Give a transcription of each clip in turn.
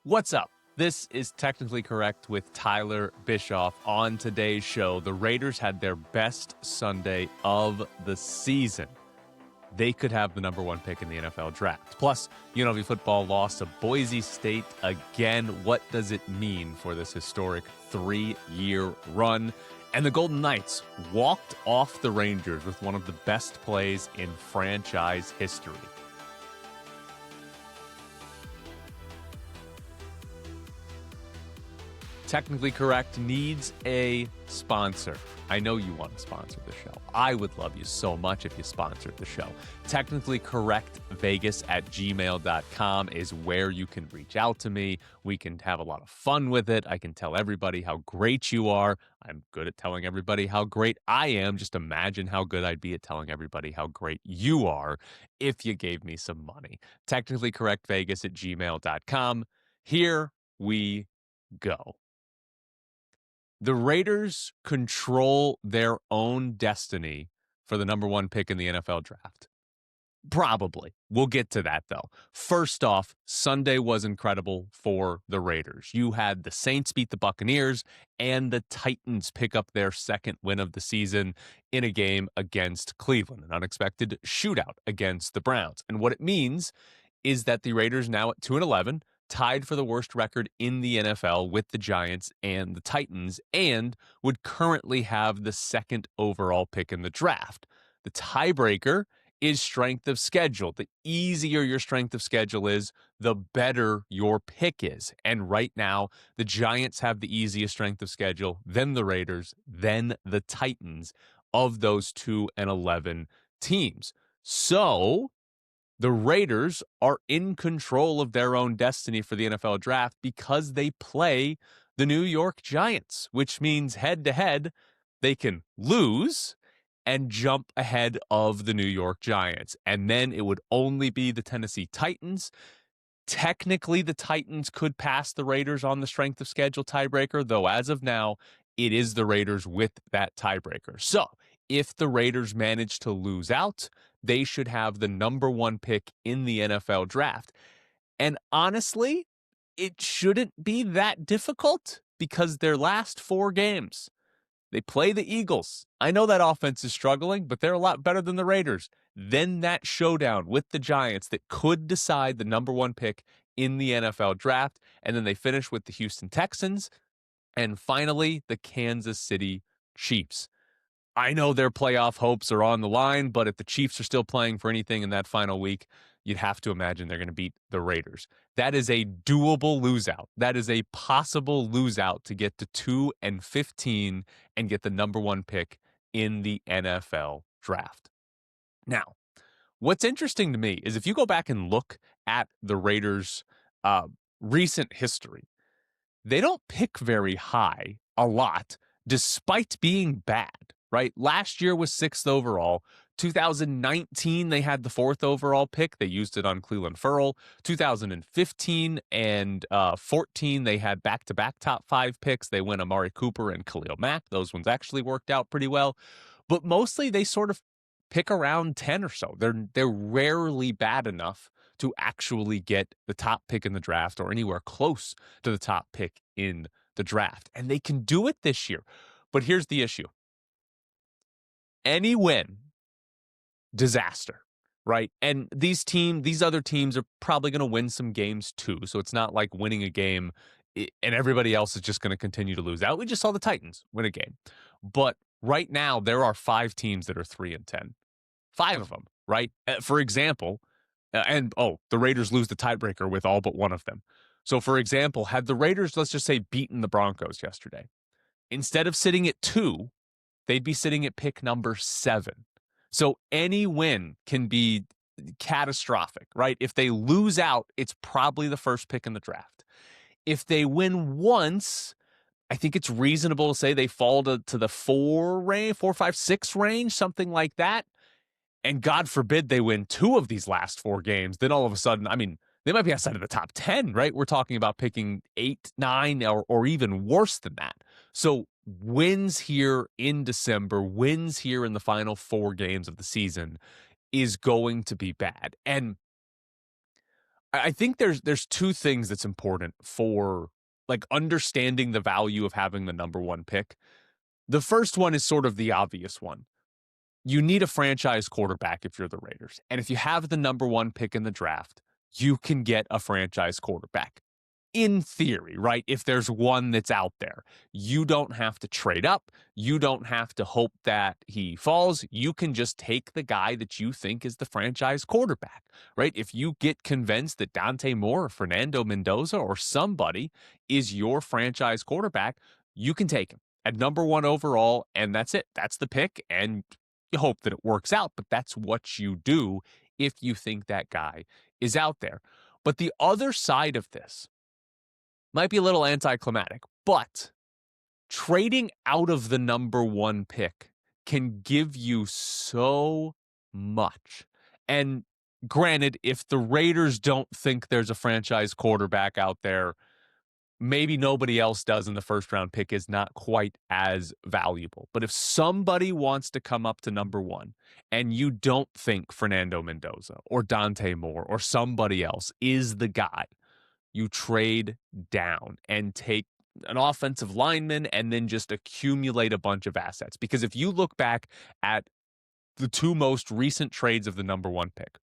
What's up? This is Technically Correct with Tyler Bischoff. On today's show, the Raiders had their best Sunday of the season. They could have the number one pick in the NFL draft. Plus, UNLV football lost to Boise State again. What does it mean for this historic 3-year run? And the Golden Knights walked off the Rangers with one of the best plays in franchise history. Technically Correct needs a sponsor. I know you want to sponsor the show. I would love you so much if you sponsored the show. Technically Correct Vegas at gmail.com is where you can reach out to me. We can have a lot of fun with it. I can tell everybody how great you are. I'm good at telling everybody how great I am. Just imagine how good I'd be at telling everybody how great you are if you gave me some money. Technically Correct Vegas at gmail.com. Here we go. The Raiders control their own destiny for the number one pick in the NFL draft. Probably. We'll get to that, though. First off, Sunday was incredible for the Raiders. You had the Saints beat the Buccaneers and the Titans pick up their second win of the season in a game against Cleveland, an unexpected shootout against the Browns. And what it means is that the Raiders now at 2-11, tied for the worst record in the NFL with the Giants and the Titans, and would currently have the second overall pick in the draft. The tiebreaker is strength of schedule. The easier your strength of schedule is, the better your pick is. And right now, the Giants have the easiest strength of schedule, then the Raiders, then the Titans of those 2-11 teams. So the Raiders are in control of their own destiny for the NFL draft because they play the New York Giants, which means head-to-head, they can lose and jump ahead of the New York Giants. And then it would only be the Tennessee Titans. Technically, the Titans could pass the Raiders on the strength of schedule tiebreaker, though as of now, it is the Raiders with that tiebreaker. So if the Raiders manage to lose out, they should have the number one pick in the NFL draft. And honestly, it shouldn't be that difficult because their last 4 games, they play the Eagles. I know that offense is struggling, but they're a lot better than the Raiders. Then that showdown with the Giants that could decide the number one pick in the NFL draft. And then they finish with the Houston Texans. And finally, the Kansas City Chiefs. I know their playoff hopes are on the line, but if the Chiefs are still playing for anything in that final week, you'd have to imagine they're going to beat the Raiders. That is a doable lose-out. That is a possible lose-out to get to 2-15 and get the number one pick in the NFL draft. Now, what's interesting to me is if you go back and look at the Raiders' recent history, they don't pick very high a lot despite being bad. Right? Last year was 6th overall. 2019, they had the 4th overall pick. They used it on Clelin Ferrell. 2015 and 14, they had back-to-back top 5 picks. They went Amari Cooper and Khalil Mack. Those ones actually worked out pretty well. But mostly they sort of pick around 10 or so. They're rarely bad enough to actually get the top pick in the draft or anywhere close to the top pick in the draft. And they can do it this year. But here's the issue. Any win, disaster, right? And these other teams are probably going to win some games too. So it's not like winning a game and everybody else is just going to continue to lose out. We just saw the Titans win a game. But right now, there are 5 teams that are 3-10. 5 of them, right? For example, the Raiders lose the tiebreaker with all but one of them. So for example, had the Raiders, let's just say, beaten the Broncos yesterday, instead of sitting at 2, they'd be sitting at pick number 7. So any win can be catastrophic, right? If they lose out, it's probably the first pick in the draft. If they win once, I think it's reasonable to say they fall to the 4, 5, 6 range, something like that. And God forbid they win 2 of these last 4 games. Then all of a sudden, I mean, they might be outside of the top 10, right? We're talking about picking 8, 9, or even worse than that. So wins here in December, wins here in the final 4 games of the season is going to be bad. And I think there's two things that's important for like understanding the value of having the number one pick. The first one is sort of the obvious one. You need a franchise quarterback if you're the Raiders. And if you have the number one pick in the draft, you can get a franchise quarterback. In theory, right? If there's one that's out there, you don't have to trade up. You don't have to hope that he falls. You can just take the guy that you think is the franchise quarterback, right? If you get convinced that Dante Moore or Fernando Mendoza or somebody is your franchise quarterback, you can take him at number one overall, and that's it. That's the pick, and you hope that it works out, but that's what you do if you think that guy is out there. But the other side of this might be a little anticlimactic, but trading out of the number one pick can give you so much. And granted, if the Raiders don't think there's a franchise quarterback out there, maybe nobody else does, and the first round pick is not quite as valuable. But if somebody wants to come up to number one and you don't think Fernando Mendoza or Dante Moore or somebody else is the guy, you trade down and take an offensive lineman and then just accumulate a bunch of assets. Because if you look back at the two most recent trades of the number one pick,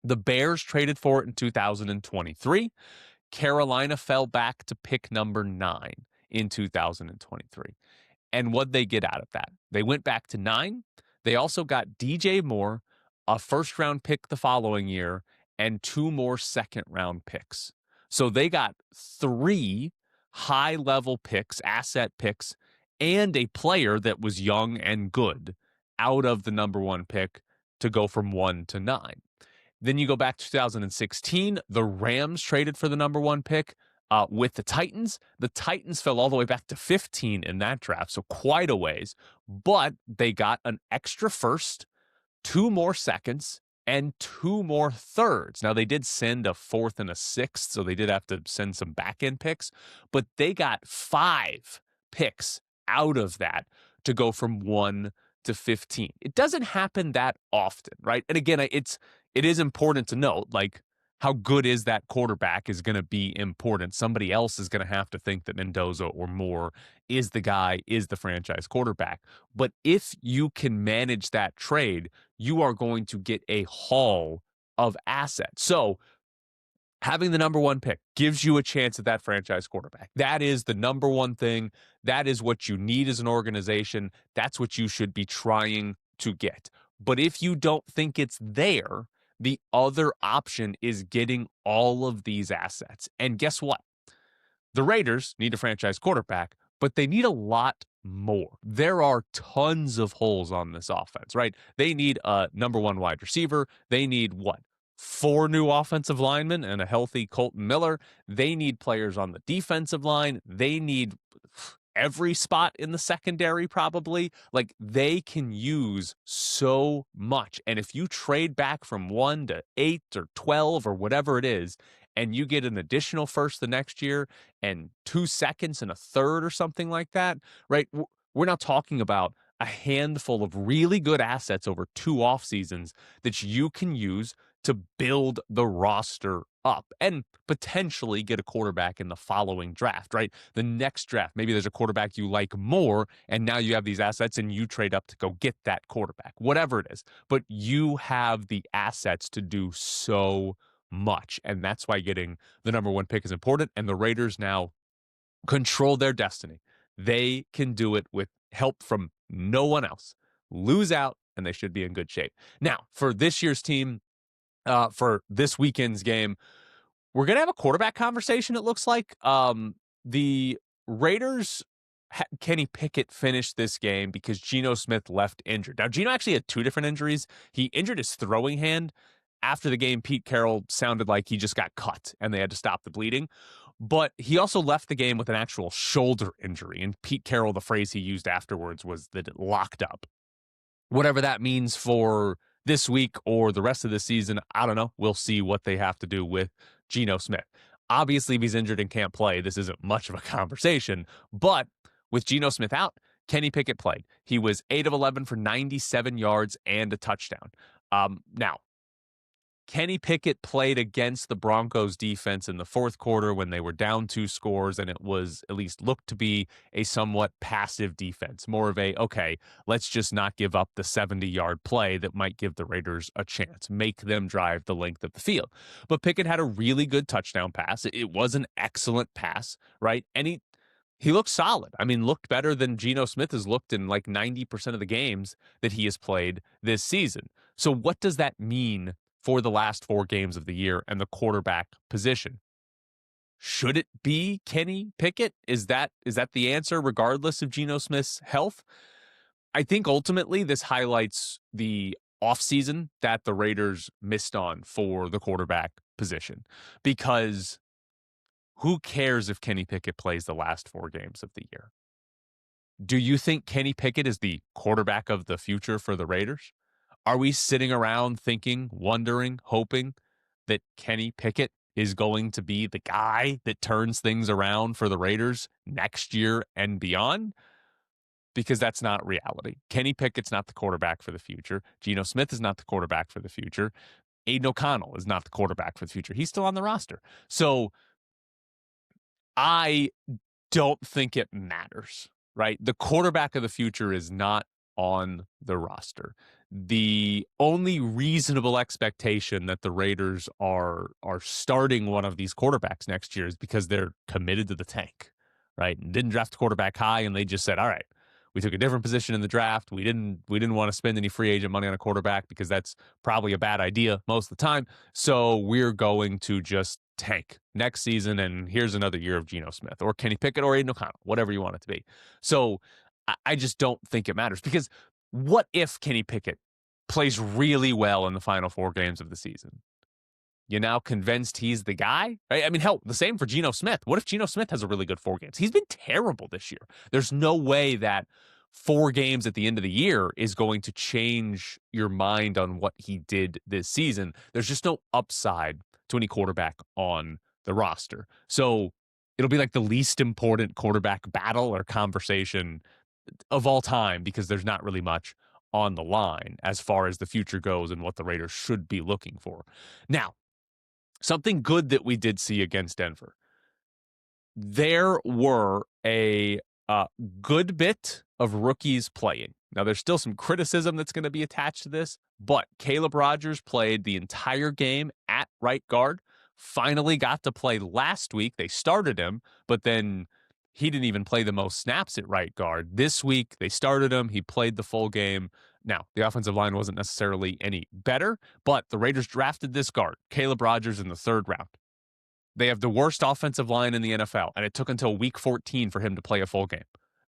the Bears traded for it in 2023. Carolina fell back to pick number 9 in 2023. And what'd they get out of that? They went back to 9. They also got DJ Moore, a first round pick the following year, and 2 more second round picks. So they got 3 high level picks, asset picks, and a player that was young and good out of the number one pick to go from 1 to 9. Then you go back to 2016, the Rams traded for the number one pick with the Titans. The Titans fell all the way back to 15 in that draft, so quite a ways. But they got an extra first, 2 more seconds, and 2 more thirds. Now, they did send a fourth and a sixth, so they did have to send some back-end picks, but they got 5 picks out of that to go from 1 to 15. It doesn't happen that often, right? And again, it is important to note, like, how good is that quarterback is going to be important. Somebody else is going to have to think that Mendoza or Moore is the guy, is the franchise quarterback. But if you can manage that trade, you are going to get a haul of assets. So having the number one pick gives you a chance at that franchise quarterback. That is the number one thing. That is what you need as an organization. That's what you should be trying to get. But if you don't think it's there, the other option is getting all of these assets. And guess what? The Raiders need a franchise quarterback, but they need a lot more. There are tons of holes on this offense, right? They need a number one wide receiver. They need what? 4 new offensive linemen and a healthy Colton Miller. They need players on the defensive line. They need every spot in the secondary, probably. Like, they can use so much. And if you trade back from 1 to 8 or 12 or whatever it is, and you get an additional first the next year and 2 seconds and a third or something like that, right? We're not talking about a handful of really good assets over 2 off seasons that you can use to build the roster up and potentially get a quarterback in the following draft, right? The next draft, maybe there's a quarterback you like more, and now you have these assets and you trade up to go get that quarterback, whatever it is. But you have the assets to do so much, and that's why getting the number one pick is important, and the Raiders now control their destiny. They can do it with help from no one else. Lose out, and they should be in good shape. Now, for this year's team, for this weekend's game, we're going to have a quarterback conversation, it looks like. The Raiders, Kenny Pickett finished this game because Geno Smith left injured. Now, Geno actually had 2 different injuries. He injured his throwing hand. After the game, Pete Carroll sounded like he just got cut and they had to stop the bleeding. But he also left the game with an actual shoulder injury. And Pete Carroll, the phrase he used afterwards was that it locked up. Whatever that means for this week or the rest of the season, I don't know. We'll see what they have to do with Geno Smith. Obviously, if he's injured and can't play, this isn't much of a conversation. But with Geno Smith out, Kenny Pickett played. He was 8 of 11 for 97 yards and a touchdown. Now, Kenny Pickett played against the Broncos defense in the fourth quarter when they were down 2 scores, and it was at least looked to be a somewhat passive defense, more of a, okay, let's just not give up the 70-yard play that might give the Raiders a chance, make them drive the length of the field. But Pickett had a really good touchdown pass. It was an excellent pass, right? And he looked solid. I mean, looked better than Geno Smith has looked in like 90% of the games that he has played this season. So what does that mean for the last 4 games of the year and the quarterback position? Should it be Kenny Pickett? Is that the answer regardless of Geno Smith's health? I think ultimately this highlights the offseason that the Raiders missed on for the quarterback position, because who cares if Kenny Pickett plays the last 4 games of the year? Do you think Kenny Pickett is the quarterback of the future for the Raiders? Are we sitting around thinking, wondering, hoping that Kenny Pickett is going to be the guy that turns things around for the Raiders next year and beyond? Because that's not reality. Kenny Pickett's not the quarterback for the future. Geno Smith is not the quarterback for the future. Aiden O'Connell is not the quarterback for the future. He's still on the roster. So I don't think it matters, right? The quarterback of the future is not on the roster. The only reasonable expectation that the Raiders are starting one of these quarterbacks next year is because they're committed to the tank, right? And didn't draft a quarterback high, and they just said, all right, we took a different position in the draft. We didn't want to spend any free agent money on a quarterback because that's probably a bad idea most of the time. So we're going to just tank next season, and here's another year of Geno Smith or Kenny Pickett or Aiden O'Connell, whatever you want it to be. So I just don't think it matters, because what if Kenny Pickett plays really well in the final 4 games of the season? You now convinced he's the guy? Right? I mean, hell, the same for Geno Smith. What if Geno Smith has a really good 4 games? He's been terrible this year. There's no way that 4 games at the end of the year is going to change your mind on what he did this season. There's just no upside to any quarterback on the roster. So it'll be like the least important quarterback battle or conversation of all time, because there's not really much on the line as far as the future goes and what the Raiders should be looking for. Now, something good that we did see against Denver. There were a good bit of rookies playing. Now, there's still some criticism that's going to be attached to this, but Caleb Rogers played the entire game at right guard, finally got to play last week. They started him, but then he didn't even play the most snaps at right guard. This week, they started him. He played the full game. Now, the offensive line wasn't necessarily any better, but the Raiders drafted this guard, Caleb Rogers, in the 3rd round. They have the worst offensive line in the NFL, and it took until week 14 for him to play a full game.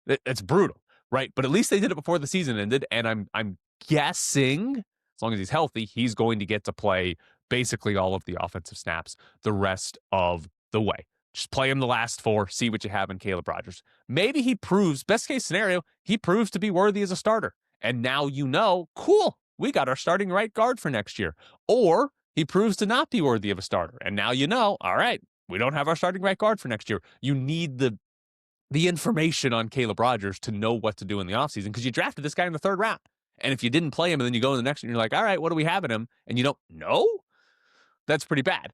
It's brutal, right? But at least they did it before the season ended, and I'm guessing, as long as he's healthy, he's going to get to play basically all of the offensive snaps the rest of the way. Just play him the last 4, see what you have in Caleb Rogers. Maybe he proves, best case scenario, he proves to be worthy as a starter. And now you know, cool, we got our starting right guard for next year. Or he proves to not be worthy of a starter. And now you know, all right, we don't have our starting right guard for next year. You need the information on Caleb Rogers to know what to do in the offseason, because you drafted this guy in the 3rd round. And if you didn't play him and then you go in the next one, you're like, all right, what do we have in him? And you don't know? That's pretty bad.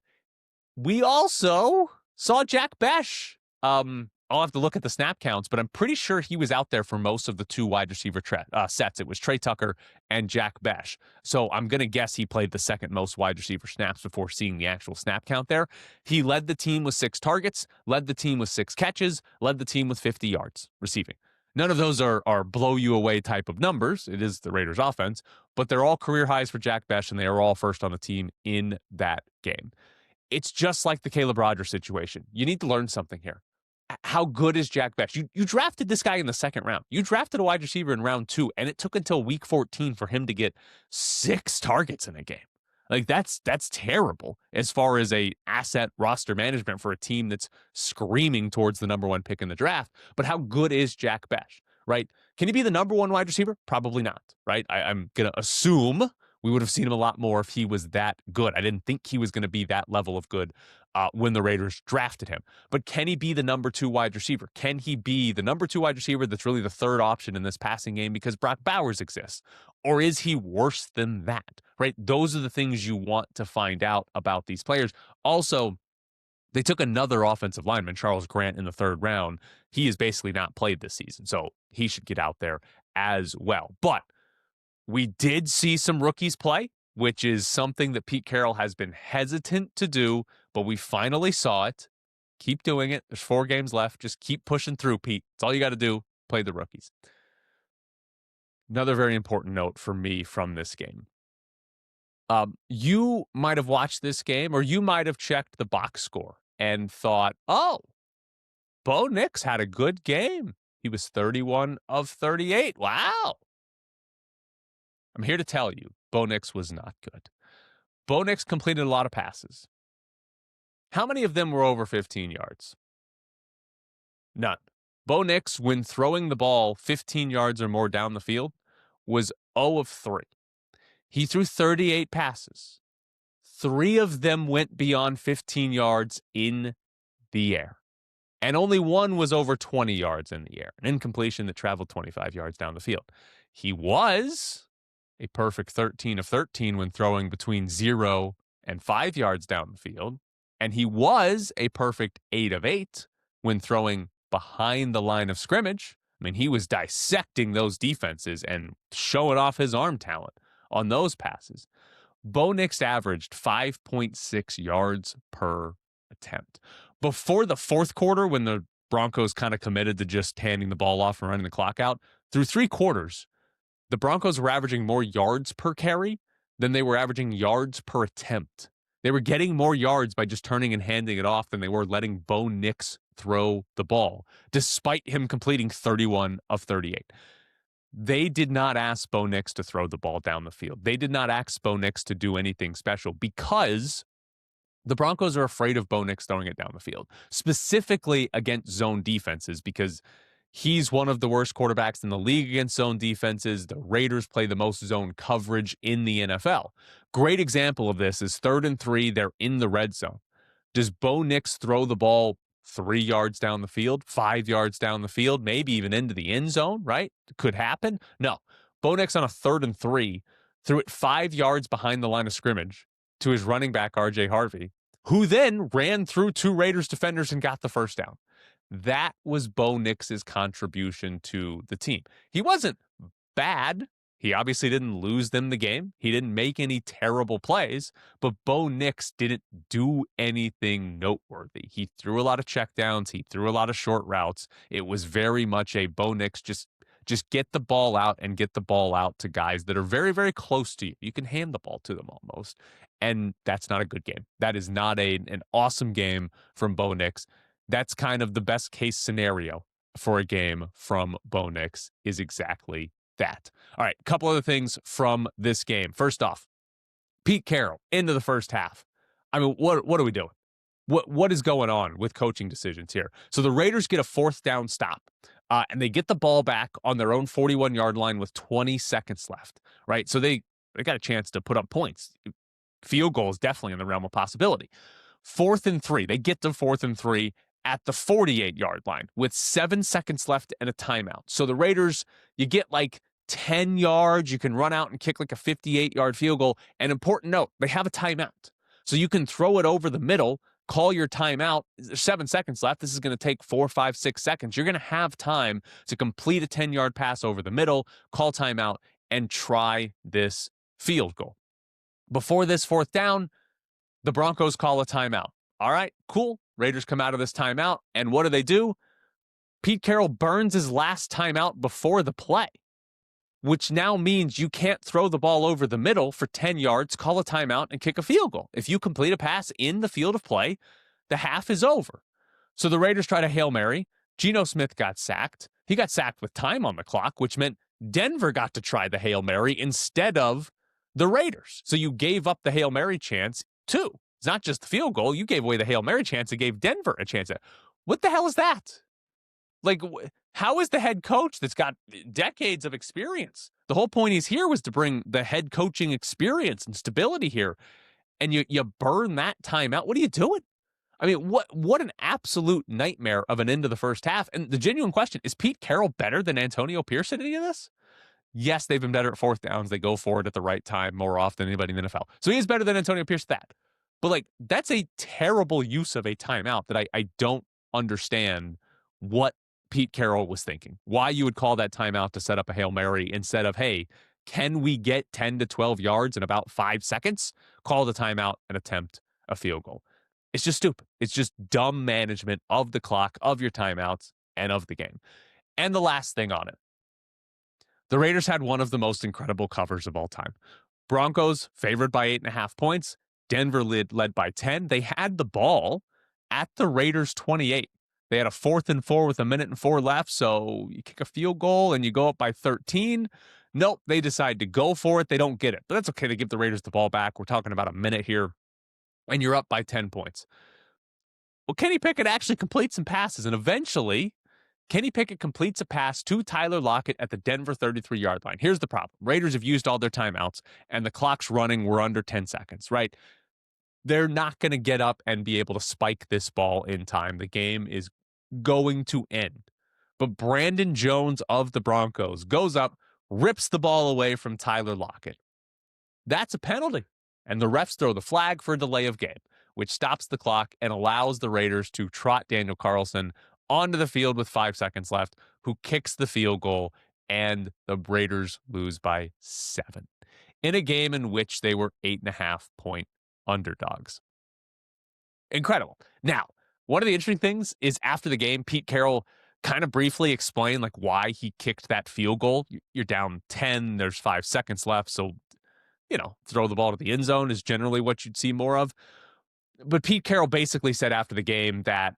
We also saw Jack Besh. I'll have to look at the snap counts, but I'm pretty sure he was out there for most of the 2 wide receiver sets. It was Trey Tucker and Jack Besh. So I'm going to guess he played the 2nd most wide receiver snaps before seeing the actual snap count there. He led the team with 6 targets, led the team with 6 catches, led the team with 50 yards receiving. None of those are blow you away type of numbers. It is the Raiders offense, but they're all career highs for Jack Besh, and they are all first on the team in that game. It's just like the Caleb Rogers situation. You need to learn something here. How good is Jack Besh? You drafted this guy in the 2nd round. You drafted a wide receiver in round 2, and it took until week 14 for him to get 6 targets in a game. Like, that's terrible as far as a asset roster management for a team that's screaming towards the number 1 pick in the draft. But how good is Jack Besh, right? Can he be the number 1 wide receiver? Probably not, right? I'm going to assume We would have seen him a lot more if he was that good. I didn't think he was going to be that level of good when the Raiders drafted him. But can he be the number 2 wide receiver? Can he be the number 2 wide receiver that's really the third option in this passing game because Brock Bowers exists? Or is he worse than that, right? Those are the things you want to find out about these players. Also, they took another offensive lineman, Charles Grant, in the 3rd round. He has basically not played this season, so he should get out there as well. But we did see some rookies play, which is something that Pete Carroll has been hesitant to do, but we finally saw it. Keep doing it. There's 4 games left. Just keep pushing through, Pete. That's all you got to do. Play the rookies. Another very important note for me from this game. You might have watched this game, or you might have checked the box score and thought, oh, Bo Nix had a good game. He was 31 of 38. Wow. I'm here to tell you, Bo Nix was not good. Bo Nix completed a lot of passes. How many of them were over 15 yards? None. Bo Nix, when throwing the ball 15 yards or more down the field, was 0 of 3. He threw 38 passes. 3 of them went beyond 15 yards in the air. And only 1 was over 20 yards in the air, an incompletion that traveled 25 yards down the field. He was a perfect 13 of 13 when throwing between 0 and 5 yards down the field. And he was a perfect 8 of 8 when throwing behind the line of scrimmage. I mean, he was dissecting those defenses and showing off his arm talent on those passes. Bo Nix averaged 5.6 yards per attempt. Before the 4th quarter, when the Broncos kind of committed to just handing the ball off and running the clock out, through 3 quarters, the Broncos were averaging more yards per carry than they were averaging yards per attempt. They were getting more yards by just turning and handing it off than they were letting Bo Nix throw the ball, despite him completing 31 of 38. They did not ask Bo Nix to throw the ball down the field. They did not ask Bo Nix to do anything special because the Broncos are afraid of Bo Nix throwing it down the field, specifically against zone defenses, because he's one of the worst quarterbacks in the league against zone defenses. The Raiders play the most zone coverage in the NFL. Great example of this is 3rd and 3. They're in the red zone. Does Bo Nix throw the ball 3 yards down the field, 5 yards down the field, maybe even into the end zone, right? Could happen. No. Bo Nix on a 3rd and 3 threw it 5 yards behind the line of scrimmage to his running back, R.J. Harvey, who then ran through 2 Raiders defenders and got the first down. That was Bo Nix's contribution to the team. He wasn't bad. He obviously didn't lose them the game. He didn't make any terrible plays, but Bo Nix didn't do anything noteworthy. He threw a lot of checkdowns. He threw a lot of short routes. It was very much a Bo Nix just get the ball out and get the ball out to guys that are very, very close to you. You can hand the ball to them almost. And that's not a good game. That is not an awesome game from Bo Nix. That's kind of the best case scenario for a game from Bo Nix is exactly that. All right, a couple other things from this game. First off, Pete Carroll into the first half. I mean, what are we doing? What is going on with coaching decisions here? So the Raiders get a 4th down stop, and they get the ball back on their own 41-yard line with 20 seconds left, right? So they got a chance to put up points. Field goal is definitely in the realm of possibility. 4th and 3. They get to 4th and 3 at the 48-yard line with 7 seconds left and a timeout. So the Raiders, you get like 10 yards. You can run out and kick like a 58-yard field goal. And important note, they have a timeout. So you can throw it over the middle, call your timeout. There's 7 seconds left. This is going to take 4, 5, 6 seconds. You're going to have time to complete a 10-yard pass over the middle, call timeout, and try this field goal. Before this 4th down, the Broncos call a timeout. All right, cool. Raiders come out of this timeout, and what do? Pete Carroll burns his last timeout before the play, which now means you can't throw the ball over the middle for 10 yards, call a timeout, and kick a field goal. If you complete a pass in the field of play, the half is over. So the Raiders tried a Hail Mary. Geno Smith got sacked. He got sacked with time on the clock, which meant Denver got to try the Hail Mary instead of the Raiders. So you gave up the Hail Mary chance too. It's not just the field goal. You gave away the Hail Mary chance and gave Denver a chance. What the hell is that? Like, how is the head coach that's got decades of experience? The whole point he's here was to bring the head coaching experience and stability here, and you burn that timeout. What are you doing? I mean, what an absolute nightmare of an end to the first half. And the genuine question is: Pete Carroll better than Antonio Pierce at any of this? Yes, they've been better at fourth downs. They go for it at the right time more often than anybody in the NFL. So he is better than Antonio Pierce at that. But like, that's a terrible use of a timeout that I don't understand what Pete Carroll was thinking. Why you would call that timeout to set up a Hail Mary instead of, hey, can we get 10 to 12 yards in about 5 seconds? Call the timeout and attempt a field goal. It's just stupid. It's just dumb management of the clock, of your timeouts, and of the game. And the last thing on it, the Raiders had one of the most incredible covers of all time. Broncos favored by 8.5 points. Denver led by 10. They had the ball at the Raiders 28. They had a 4th and 4 with 1:04 left. So you kick a field goal and you go up by 13. Nope, they decide to go for it. They don't get it. But that's okay. They give the Raiders the ball back. We're talking about a minute here, and you're up by 10 points. Well, Kenny Pickett actually completes some passes, and eventually Kenny Pickett completes a pass to Tyler Lockett at the Denver 33-yard line. Here's the problem. Raiders have used all their timeouts, and the clock's running. We're under 10 seconds, right? They're not going to get up and be able to spike this ball in time. The game is going to end. But Brandon Jones of the Broncos goes up, rips the ball away from Tyler Lockett. That's a penalty. And the refs throw the flag for a delay of game, which stops the clock and allows the Raiders to trot Daniel Carlson onto the field with 5 seconds left, who kicks the field goal, and the Raiders lose by 7 in a game in which they were 8.5-point underdogs. Incredible. Now, one of the interesting things is after the game, Pete Carroll kind of briefly explained like why he kicked that field goal. You're down 10, there's 5 seconds left, so throw the ball to the end zone is generally what you'd see more of. But Pete Carroll basically said after the game that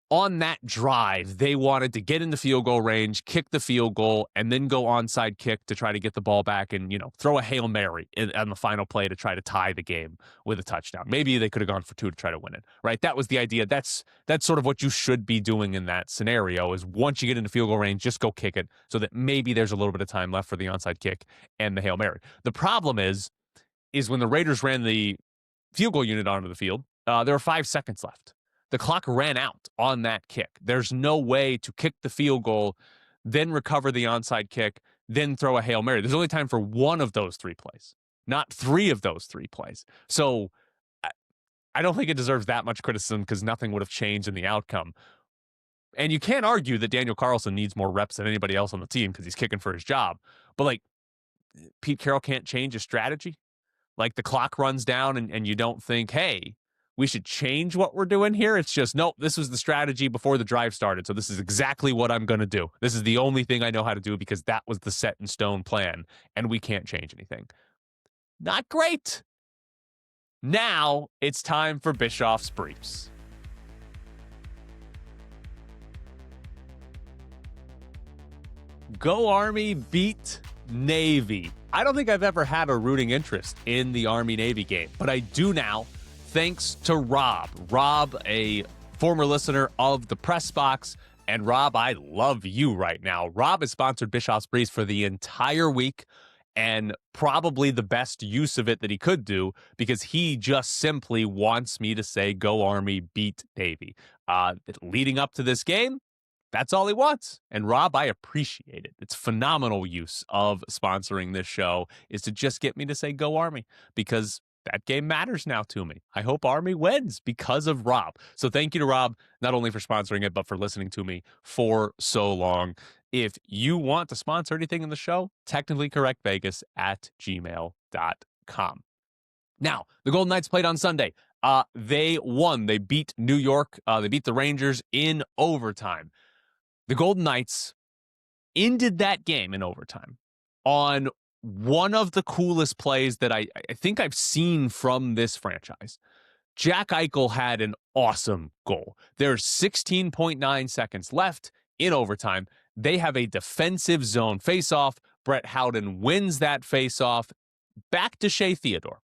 on that drive, they wanted to get in the field goal range, kick the field goal, and then go onside kick to try to get the ball back and, throw a Hail Mary on the final play to try to tie the game with a touchdown. Maybe they could have gone for 2 to try to win it, right? That was the idea. That's sort of what you should be doing in that scenario is once you get into field goal range, just go kick it so that maybe there's a little bit of time left for the onside kick and the Hail Mary. The problem is when the Raiders ran the field goal unit onto the field, there were 5 seconds left. The clock ran out on that kick. There's no way to kick the field goal, then recover the onside kick, then throw a Hail Mary. There's only time for one of those 3 plays, not 3 of those 3 plays. So I don't think it deserves that much criticism because nothing would have changed in the outcome. And you can't argue that Daniel Carlson needs more reps than anybody else on the team because he's kicking for his job. But like, Pete Carroll can't change his strategy. Like the clock runs down and you don't think, hey, we should change what we're doing here. It's just, nope, this was the strategy before the drive started. So this is exactly what I'm going to do. This is the only thing I know how to do because that was the set in stone plan and we can't change anything. Not great. Now it's time for Bischoff's Briefs. Go Army beat Navy. I don't think I've ever had a rooting interest in the Army-Navy game, but I do now. Thanks to Rob. Rob, a former listener of the Press Box. And Rob, I love you right now. Rob has sponsored Bischoff's Briefs for the entire week and probably the best use of it that he could do because he just simply wants me to say, go Army, beat Navy. Leading up to this game, that's all he wants. And Rob, I appreciate it. It's phenomenal use of sponsoring this show is to just get me to say, go Army, because that game matters now to me. I hope Army wins because of Rob. So thank you to Rob, not only for sponsoring it, but for listening to me for so long. If you want to sponsor anything in the show, technicallycorrectvegas@gmail.com. Now, the Golden Knights played on Sunday. They won. They beat New York. They beat the Rangers in overtime. The Golden Knights ended that game in overtime on one of the coolest plays that I think I've seen from this franchise. Jack Eichel had an awesome goal. There's 16.9 seconds left in overtime. They have a defensive zone faceoff. Brett Howden wins that faceoff back to Shea Theodore.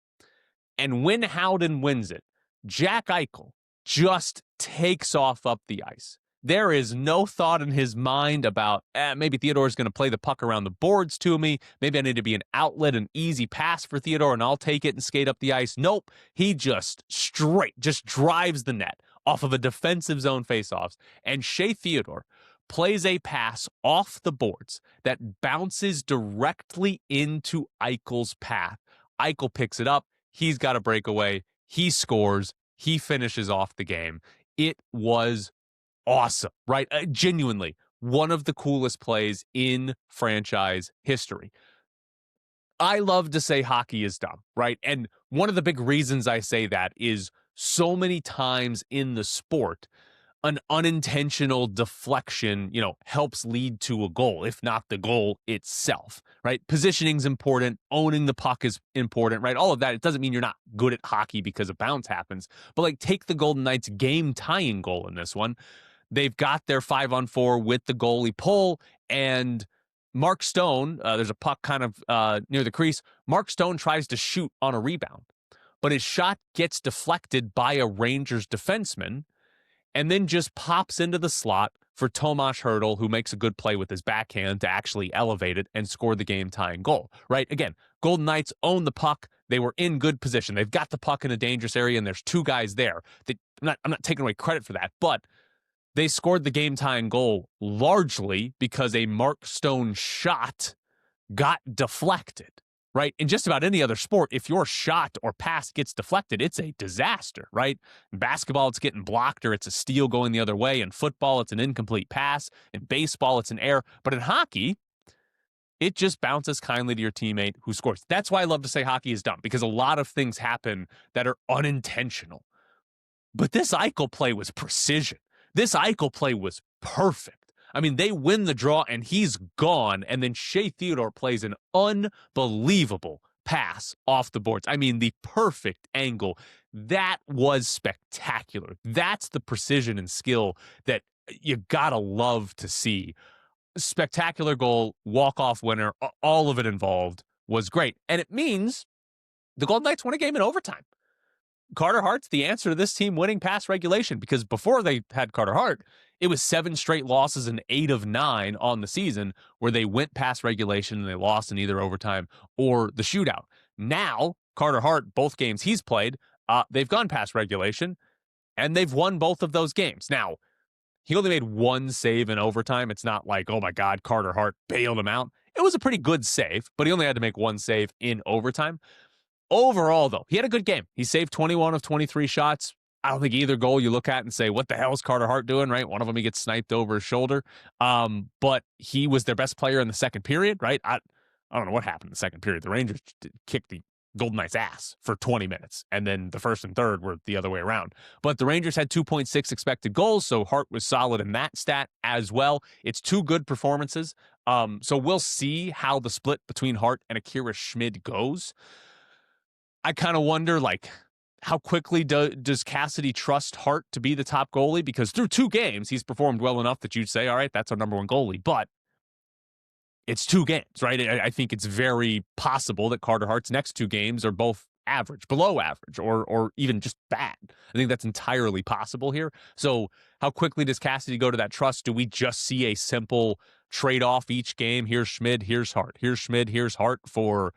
And when Howden wins it, Jack Eichel just takes off up the ice. There is no thought in his mind about, maybe Theodore's going to play the puck around the boards to me. Maybe I need to be an outlet, an easy pass for Theodore, and I'll take it and skate up the ice. Nope. He just drives the net off of a defensive zone faceoffs. And Shea Theodore plays a pass off the boards that bounces directly into Eichel's path. Eichel picks it up. He's got a breakaway. He scores. He finishes off the game. It was awesome, right? Genuinely, one of the coolest plays in franchise history. I love to say hockey is dumb, right? And one of the big reasons I say that is so many times in the sport, an unintentional deflection, helps lead to a goal, if not the goal itself, right? Positioning's important. Owning the puck is important, right? All of that. It doesn't mean you're not good at hockey because a bounce happens, but take the Golden Knights game tying goal in this one. They've got their 5-on-4 with the goalie pull, and Mark Stone, there's a puck kind of near the crease. Mark Stone tries to shoot on a rebound, but his shot gets deflected by a Rangers defenseman and then just pops into the slot for Tomas Hertl, who makes a good play with his backhand to actually elevate it and score the game-tying goal, right? Again, Golden Knights own the puck. They were in good position. They've got the puck in a dangerous area, and there's two guys there. I'm not taking away credit for that, but they scored the game-tying goal largely because a Mark Stone shot got deflected, right? In just about any other sport, if your shot or pass gets deflected, it's a disaster, right? In basketball, it's getting blocked or it's a steal going the other way. In football, it's an incomplete pass. In baseball, it's an error. But in hockey, it just bounces kindly to your teammate who scores. That's why I love to say hockey is dumb, because a lot of things happen that are unintentional. But this Eichel play was precision. This Eichel play was perfect. I mean, they win the draw and he's gone, and then Shea Theodore plays an unbelievable pass off the boards. I mean, the perfect angle. That was spectacular. That's the precision and skill that you gotta love to see. Spectacular goal, walk-off winner, all of it involved was great. And it means the Golden Knights won a game in overtime. Carter Hart's the answer to this team winning past regulation, because before they had Carter Hart, it was 7 straight losses and 8 of 9 on the season where they went past regulation and they lost in either overtime or the shootout. Now, Carter Hart, both games he's played, they've gone past regulation and they've won both of those games. Now, he only made 1 save in overtime. It's not like, oh my God, Carter Hart bailed him out. It was a pretty good save, but he only had to make 1 save in overtime. Overall, though, he had a good game. He saved 21 of 23 shots. I don't think either goal you look at and say, what the hell is Carter Hart doing, right? One of them, he gets sniped over his shoulder. But he was their best player in the second period, right? I don't know what happened in the second period. The Rangers kicked the Golden Knights' ass for 20 minutes, and then the first and third were the other way around. But the Rangers had 2.6 expected goals, so Hart was solid in that stat as well. It's 2 good performances. So we'll see how the split between Hart and Akira Schmid goes. I kind of wonder, how quickly does Cassidy trust Hart to be the top goalie? Because through 2 games, he's performed well enough that you'd say, all right, that's our number 1 goalie. But it's 2 games, right? I think it's very possible that Carter Hart's next 2 games are both average, below average, or even just bad. I think that's entirely possible here. So how quickly does Cassidy go to that trust? Do we just see a simple trade-off each game? Here's Schmid, here's Hart. Here's Schmid, here's Hart for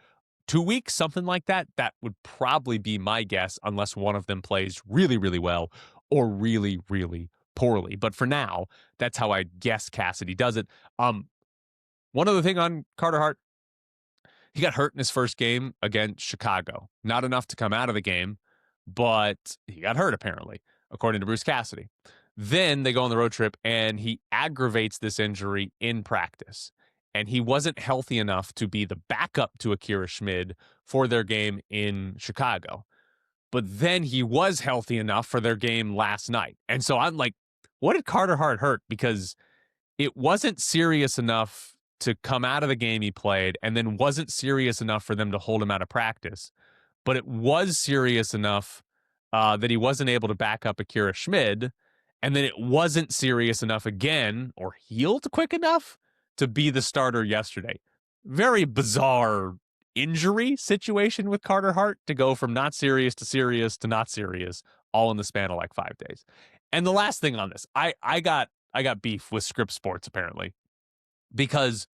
2 weeks, something like that? That would probably be my guess, unless one of them plays really, really well or really, really poorly. But for now, that's how I guess Cassidy does it. One other thing on Carter Hart, he got hurt in his first game against Chicago. Not enough to come out of the game, but he got hurt apparently, according to Bruce Cassidy. Then they go on the road trip and he aggravates this injury in practice. And he wasn't healthy enough to be the backup to Akira Schmid for their game in Chicago. But then he was healthy enough for their game last night. And so I'm like, what did Carter Hart hurt? Because it wasn't serious enough to come out of the game he played, and then wasn't serious enough for them to hold him out of practice. But it was serious enough that he wasn't able to back up Akira Schmid. And then it wasn't serious enough again, or healed quick enough to be the starter yesterday. Very bizarre injury situation with Carter Hart to go from not serious to not serious, all in the span of 5 days. And the last thing on this, I got beef with Scripps Sports apparently because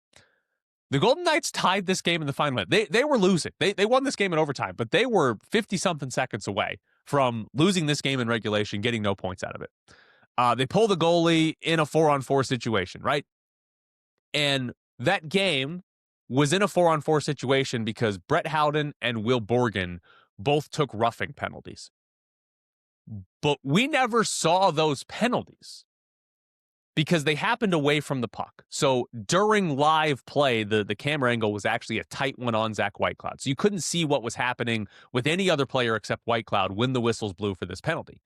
the Golden Knights tied this game in the final. They were losing. They won this game in overtime, but they were 50-something seconds away from losing this game in regulation, getting no points out of it. They pull the goalie in a 4-on-4 situation, right? And that game was in a 4-on-4 situation because Brett Howden and Will Borgen both took roughing penalties. But we never saw those penalties because they happened away from the puck. So during live play, the camera angle was actually a tight one on Zach Whitecloud. So you couldn't see what was happening with any other player except Whitecloud when the whistles blew for this penalty.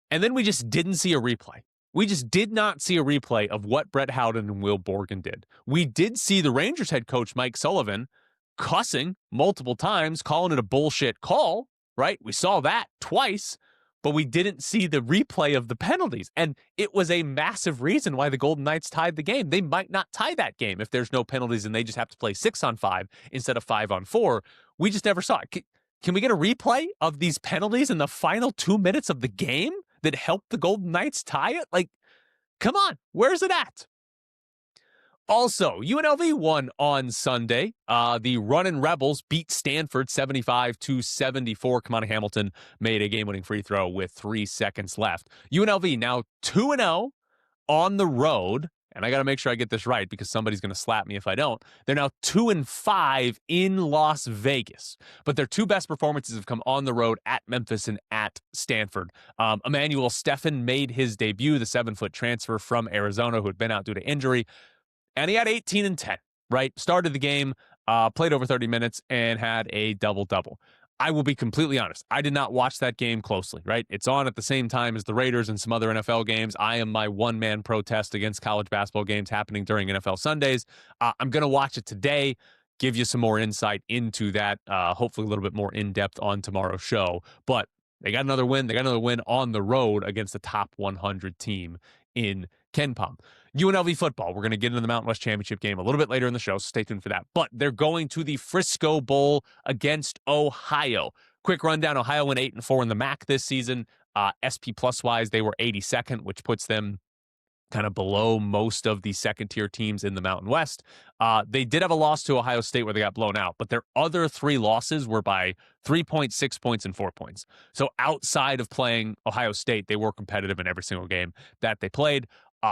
And then we just didn't see a replay. We just did not see a replay of what Brett Howden and Will Borgen did. We did see the Rangers head coach, Mike Sullivan, cussing multiple times, calling it a bullshit call, right? We saw that twice, but we didn't see the replay of the penalties. And it was a massive reason why the Golden Knights tied the game. They might not tie that game if there's no penalties and they just have to play 6-on-5 instead of 5-on-4. We just never saw it. Can we get a replay of these penalties in the final 2 minutes of the game that helped the Golden Knights tie it? Like, come on, where's it at? Also, UNLV won on Sunday. The Runnin' Rebels beat Stanford 75-74. Kamani Hamilton made a game-winning free throw with 3 seconds left. UNLV now 2-0 on the road. And I got to make sure I get this right because somebody's going to slap me if I don't. They're now 2-5 in Las Vegas. But their two best performances have come on the road at Memphis and at Stanford. Emmanuel Steffen made his debut, the 7-foot transfer from Arizona who had been out due to injury. And he had 18 and 10, right? Started the game, played over 30 minutes, and had a double-double. I will be completely honest. I did not watch that game closely, right? It's on at the same time as the Raiders and some other NFL games. I am my one-man protest against college basketball games happening during NFL Sundays. I'm going to watch it today, give you some more insight into that, hopefully a little bit more in-depth on tomorrow's show. But they got another win. They got another win on the road against the top 100 team in KenPom. UNLV football, we're going to get into the Mountain West Championship game a little bit later in the show, so stay tuned for that. But they're going to the Frisco Bowl against Ohio. Quick rundown, Ohio went 8-4 in the MAC this season. SP plus-wise, they were 82nd, which puts them kind of below most of the second-tier teams in the Mountain West. They did have a loss to Ohio State where they got blown out, but their other 3 losses were by 3 points, 6 points, and 4 points. So outside of playing Ohio State, they were competitive in every single game that they played.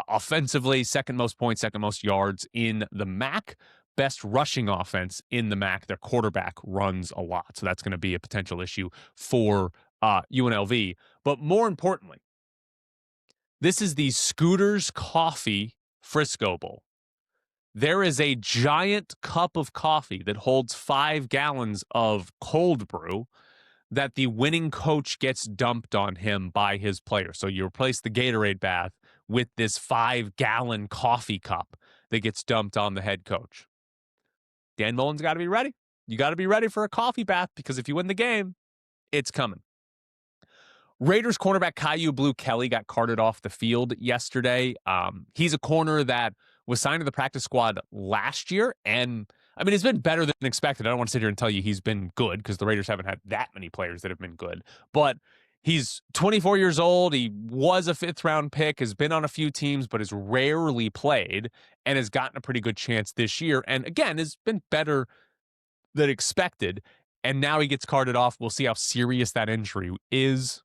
Offensively, second most points, second most yards in the MAC. Best rushing offense in the MAC. Their quarterback runs a lot, so that's going to be a potential issue for UNLV. But more importantly, this is the Scooters Coffee Frisco Bowl. There is a giant cup of coffee that holds 5 gallons of cold brew that the winning coach gets dumped on him by his players. So you replace the Gatorade bath with this 5-gallon coffee cup that gets dumped on the head coach. Dan Mullen's got to be ready. You got to be ready for a coffee bath because if you win the game, it's coming. Raiders cornerback Caillou Blue Kelly got carted off the field yesterday. He's a corner that was signed to the practice squad last year, and I mean, it's been better than expected. I don't want to sit here and tell you he's been good because the Raiders haven't had that many players that have been good, but he's 24 years old. He was a 5th-round pick, has been on a few teams, but has rarely played and has gotten a pretty good chance this year. And again, has been better than expected. And now he gets carted off. We'll see how serious that injury is.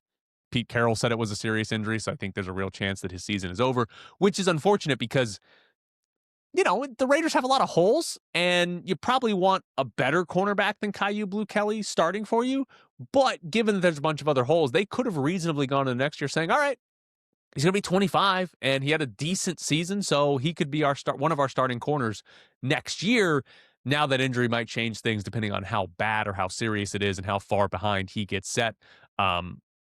Pete Carroll said it was a serious injury, so I think there's a real chance that his season is over, which is unfortunate because, you know, the Raiders have a lot of holes, and you probably want a better cornerback than Caillou Blue Kelly starting for you. But given that there's a bunch of other holes, they could have reasonably gone into next year saying, all right, he's going to be 25, and he had a decent season, so he could be one of our starting corners next year. Now that injury might change things depending on how bad or how serious it is and how far behind he gets set.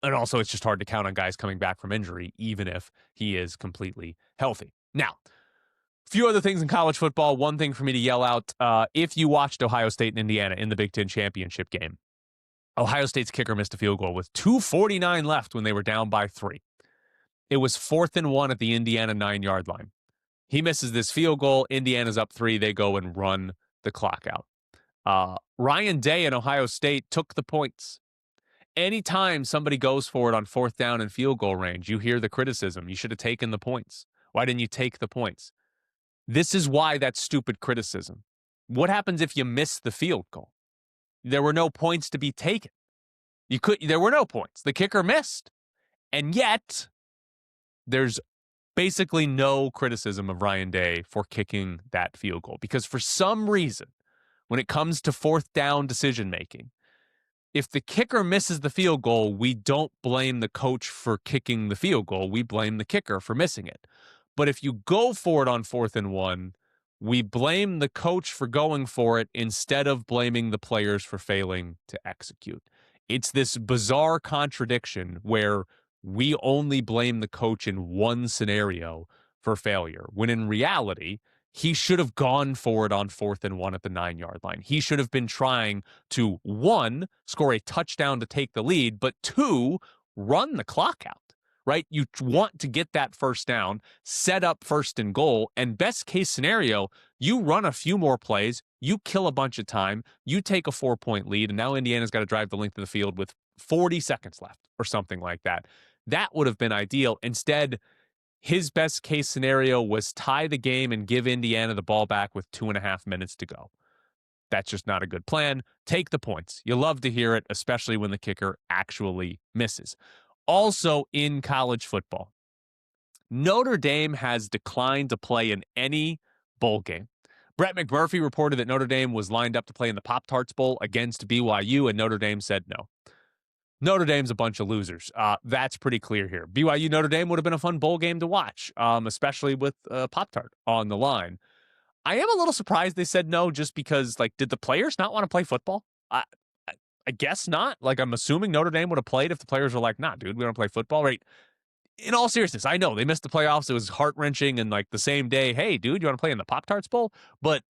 And also, it's just hard to count on guys coming back from injury, even if he is completely healthy. Now, a few other things in college football. One thing for me to yell out, if you watched Ohio State and Indiana in the Big Ten championship game, Ohio State's kicker missed a field goal with 2:49 left when they were down by 3. It was 4th and 1 at the Indiana 9-yard line. He misses this field goal. Indiana's up 3. They go and run the clock out. Ryan Day in Ohio State took the points. Anytime somebody goes for it on 4th down and field goal range, you hear the criticism. You should have taken the points. Why didn't you take the points? This is why that's stupid criticism. What happens if you miss the field goal? There were no points to be taken. There were no points. The kicker missed. And yet, there's basically no criticism of Ryan Day for kicking that field goal. Because for some reason, when it comes to fourth down decision making, if the kicker misses the field goal, we don't blame the coach for kicking the field goal. We blame the kicker for missing it. But if you go for it on 4th and 1, we blame the coach for going for it instead of blaming the players for failing to execute. It's this bizarre contradiction where we only blame the coach in one scenario for failure, when in reality, he should have gone for it on 4th and 1 at the 9-yard line. He should have been trying to, 1, score a touchdown to take the lead, but 2, run the clock out, right? You want to get that first down, set up 1st and goal, and best case scenario, you run a few more plays, you kill a bunch of time, you take a 4-point lead, and now Indiana's got to drive the length of the field with 40 seconds left or something like that. That would have been ideal. Instead, his best case scenario was tie the game and give Indiana the ball back with 2.5 minutes to go. That's just not a good plan. Take the points. You love to hear it, especially when the kicker actually misses. Also in college football, Notre Dame has declined to play in any bowl game. Brett McMurphy reported that Notre Dame was lined up to play in the Pop-Tarts Bowl against BYU, and Notre Dame said no. Notre Dame's a bunch of losers. That's pretty clear here. BYU Notre Dame would have been a fun bowl game to watch, especially with Pop-Tart on the line. I am a little surprised they said no just because, like, did the players not want to play football? I guess not. Like, I'm assuming Notre Dame would have played if the players were like, nah, dude, we don't play football, right? In all seriousness, I know they missed the playoffs. It was heart-wrenching, and, like, the same day, hey, dude, you want to play in the Pop-Tarts Bowl? But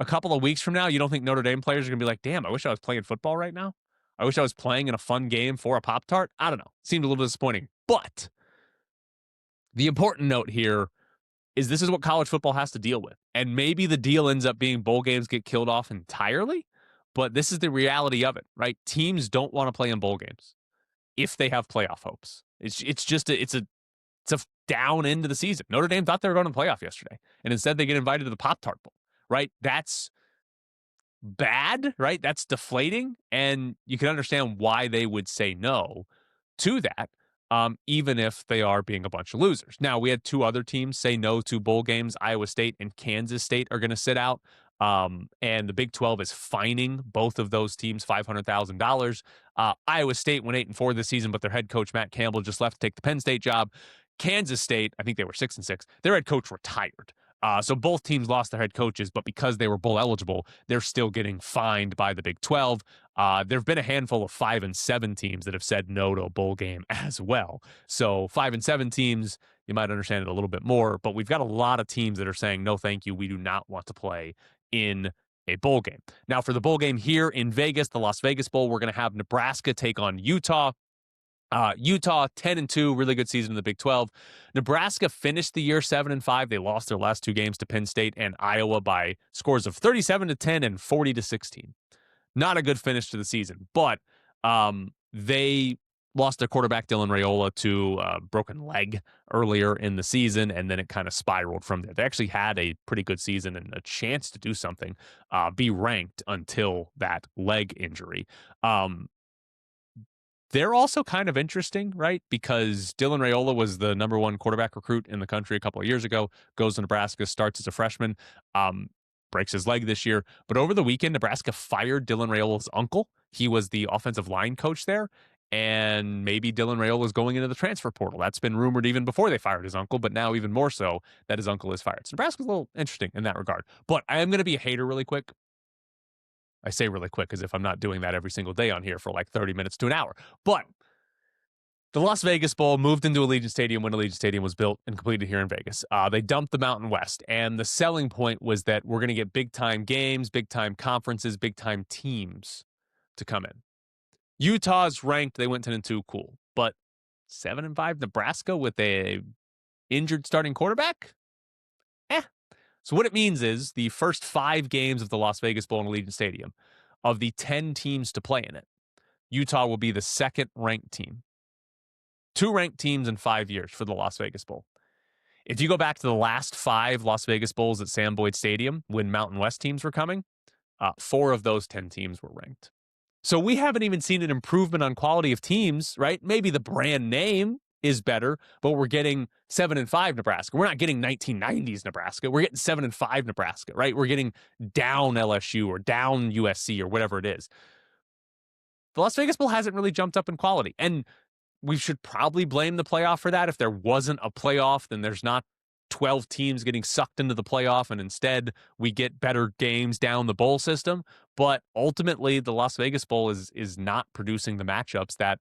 a couple of weeks from now, you don't think Notre Dame players are going to be like, damn, I wish I was playing football right now? I wish I was playing in a fun game for a Pop-Tart. I don't know. Seemed a little disappointing. But the important note here is this is what college football has to deal with. And maybe the deal ends up being bowl games get killed off entirely, but this is the reality of it, right? Teams don't want to play in bowl games if they have playoff hopes. It's a down into the season. Notre Dame thought they were going to the playoff yesterday, and instead they get invited to the Pop-Tart Bowl, right? That's bad, right? That's deflating, and you can understand why they would say no to that, even if they are being a bunch of losers. Now, we had 2 other teams say no to bowl games. Iowa State and Kansas State are going to sit out, and the Big 12 is fining both of those teams $500,000. Iowa State went 8-4 this season, but their head coach, Matt Campbell, just left to take the Penn State job. Kansas State, I think they were 6-6. Their head coach retired. So both teams lost their head coaches, but because they were bowl eligible, they're still getting fined by the Big 12. There have been a handful of 5-7 teams that have said no to a bowl game as well. So 5-7 teams, you might understand it a little bit more, but we've got a lot of teams that are saying, no, thank you. We do not want to play in a bowl game. Now, for the bowl game here in Vegas, the Las Vegas Bowl, we're going to have Nebraska take on Utah. Utah 10-2, really good season in the Big 12. Nebraska finished the year 7-5. They lost their last 2 games to Penn State and Iowa by scores of 37-10 and 40-16. Not a good finish to the season, but they lost their quarterback Dylan Raiola to a broken leg earlier in the season, and then it kind of spiraled from there. They actually had a pretty good season and a chance to do something, be ranked until that leg injury. They're also kind of interesting, right? Because Dylan Raiola was the number 1 quarterback recruit in the country a couple of years ago, goes to Nebraska, starts as a freshman, breaks his leg this year. But over the weekend, Nebraska fired Dylan Raiola's uncle. He was the offensive line coach there. And maybe Dylan Raiola is going into the transfer portal. That's been rumored even before they fired his uncle, but now even more so that his uncle is fired. So Nebraska's a little interesting in that regard. But I am going to be a hater really quick. I say really quick as if I'm not doing that every single day on here for like 30 minutes to an hour. But the Las Vegas Bowl moved into Allegiant Stadium when Allegiant Stadium was built and completed here in Vegas. They dumped the Mountain West, and the selling point was that we're going to get big-time games, big-time conferences, big-time teams to come in. Utah's ranked. They went 10-2, cool. But 7-5 Nebraska with a injured starting quarterback? So what it means is the first 5 games of the Las Vegas Bowl in Allegiant Stadium, of the 10 teams to play in it, Utah will be the 2nd ranked team. 2 ranked teams in 5 years for the Las Vegas Bowl. If you go back to the last 5 Las Vegas Bowls at Sam Boyd Stadium when Mountain West teams were coming, 4 of those 10 teams were ranked. So we haven't even seen an improvement on quality of teams, right? Maybe the brand name is better, but we're getting 7-5 Nebraska. We're not getting 1990s Nebraska. We're getting 7-5 Nebraska, right? We're getting down LSU or down USC or whatever it is. The Las Vegas Bowl hasn't really jumped up in quality. And we should probably blame the playoff for that. If there wasn't a playoff, then there's not 12 teams getting sucked into the playoff, and instead we get better games down the bowl system. But ultimately, the Las Vegas Bowl is not producing the matchups that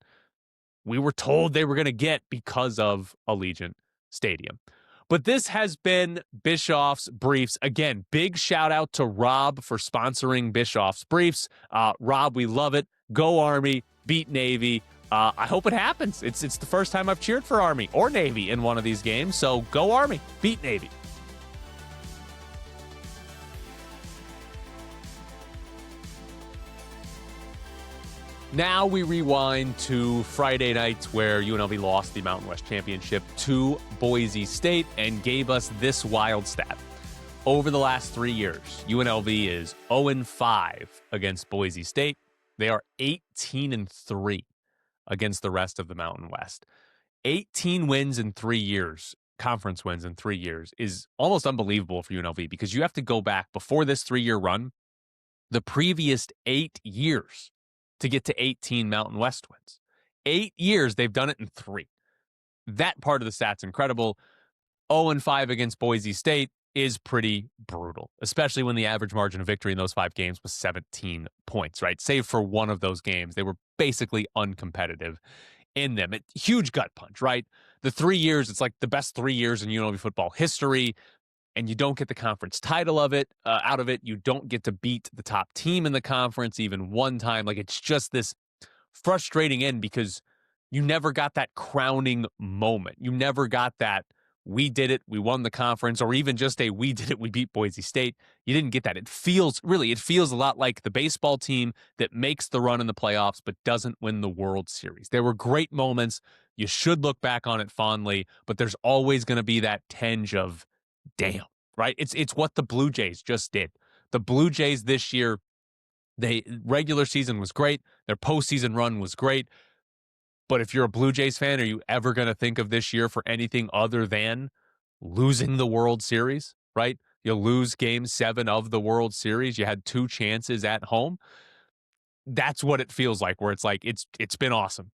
we were told they were going to get because of Allegiant Stadium. But this has been Bischoff's Briefs. Again, big shout out to Rob for sponsoring Bischoff's Briefs. Rob, we love it. Go Army, beat Navy. I hope it happens. It's the first time I've cheered for Army or Navy in one of these games. So go Army, beat Navy. Now we rewind to Friday night where UNLV lost the Mountain West Championship to Boise State and gave us this wild stat. Over the last 3 years, UNLV is 0-5 against Boise State. They are 18-3 against the rest of the Mountain West. 18 wins in 3 years, conference wins in 3 years, is almost unbelievable for UNLV because you have to go back before this 3-year run, the previous 8 years to get to 18 Mountain West wins. 8 years, they've done it in 3. That part of the stat's incredible. 0-5 against Boise State is pretty brutal, especially when the average margin of victory in those 5 games was 17 points, right? Save for one of those games, they were basically uncompetitive in them. Huge gut punch, right? The 3 years, it's like the best 3 years in UNLV football history, and you don't get the conference title of it out of it. You don't get to beat the top team in the conference even one time. Like, it's just this frustrating end because you never got that crowning moment. You never got that we did it, we won the conference, or even just a we did it, we beat Boise State. You didn't get that. It feels a lot like the baseball team that makes the run in the playoffs but doesn't win the World Series. There were great moments. You should look back on it fondly, but there's always going to be that tinge of damn, right? It's what the Blue Jays just did. The Blue Jays this year, regular season was great. Their postseason run was great. But if you're a Blue Jays fan, are you ever going to think of this year for anything other than losing the World Series, right? You lose Game 7 of the World Series. You had 2 chances at home. That's what it feels like, where it's like, it's been awesome.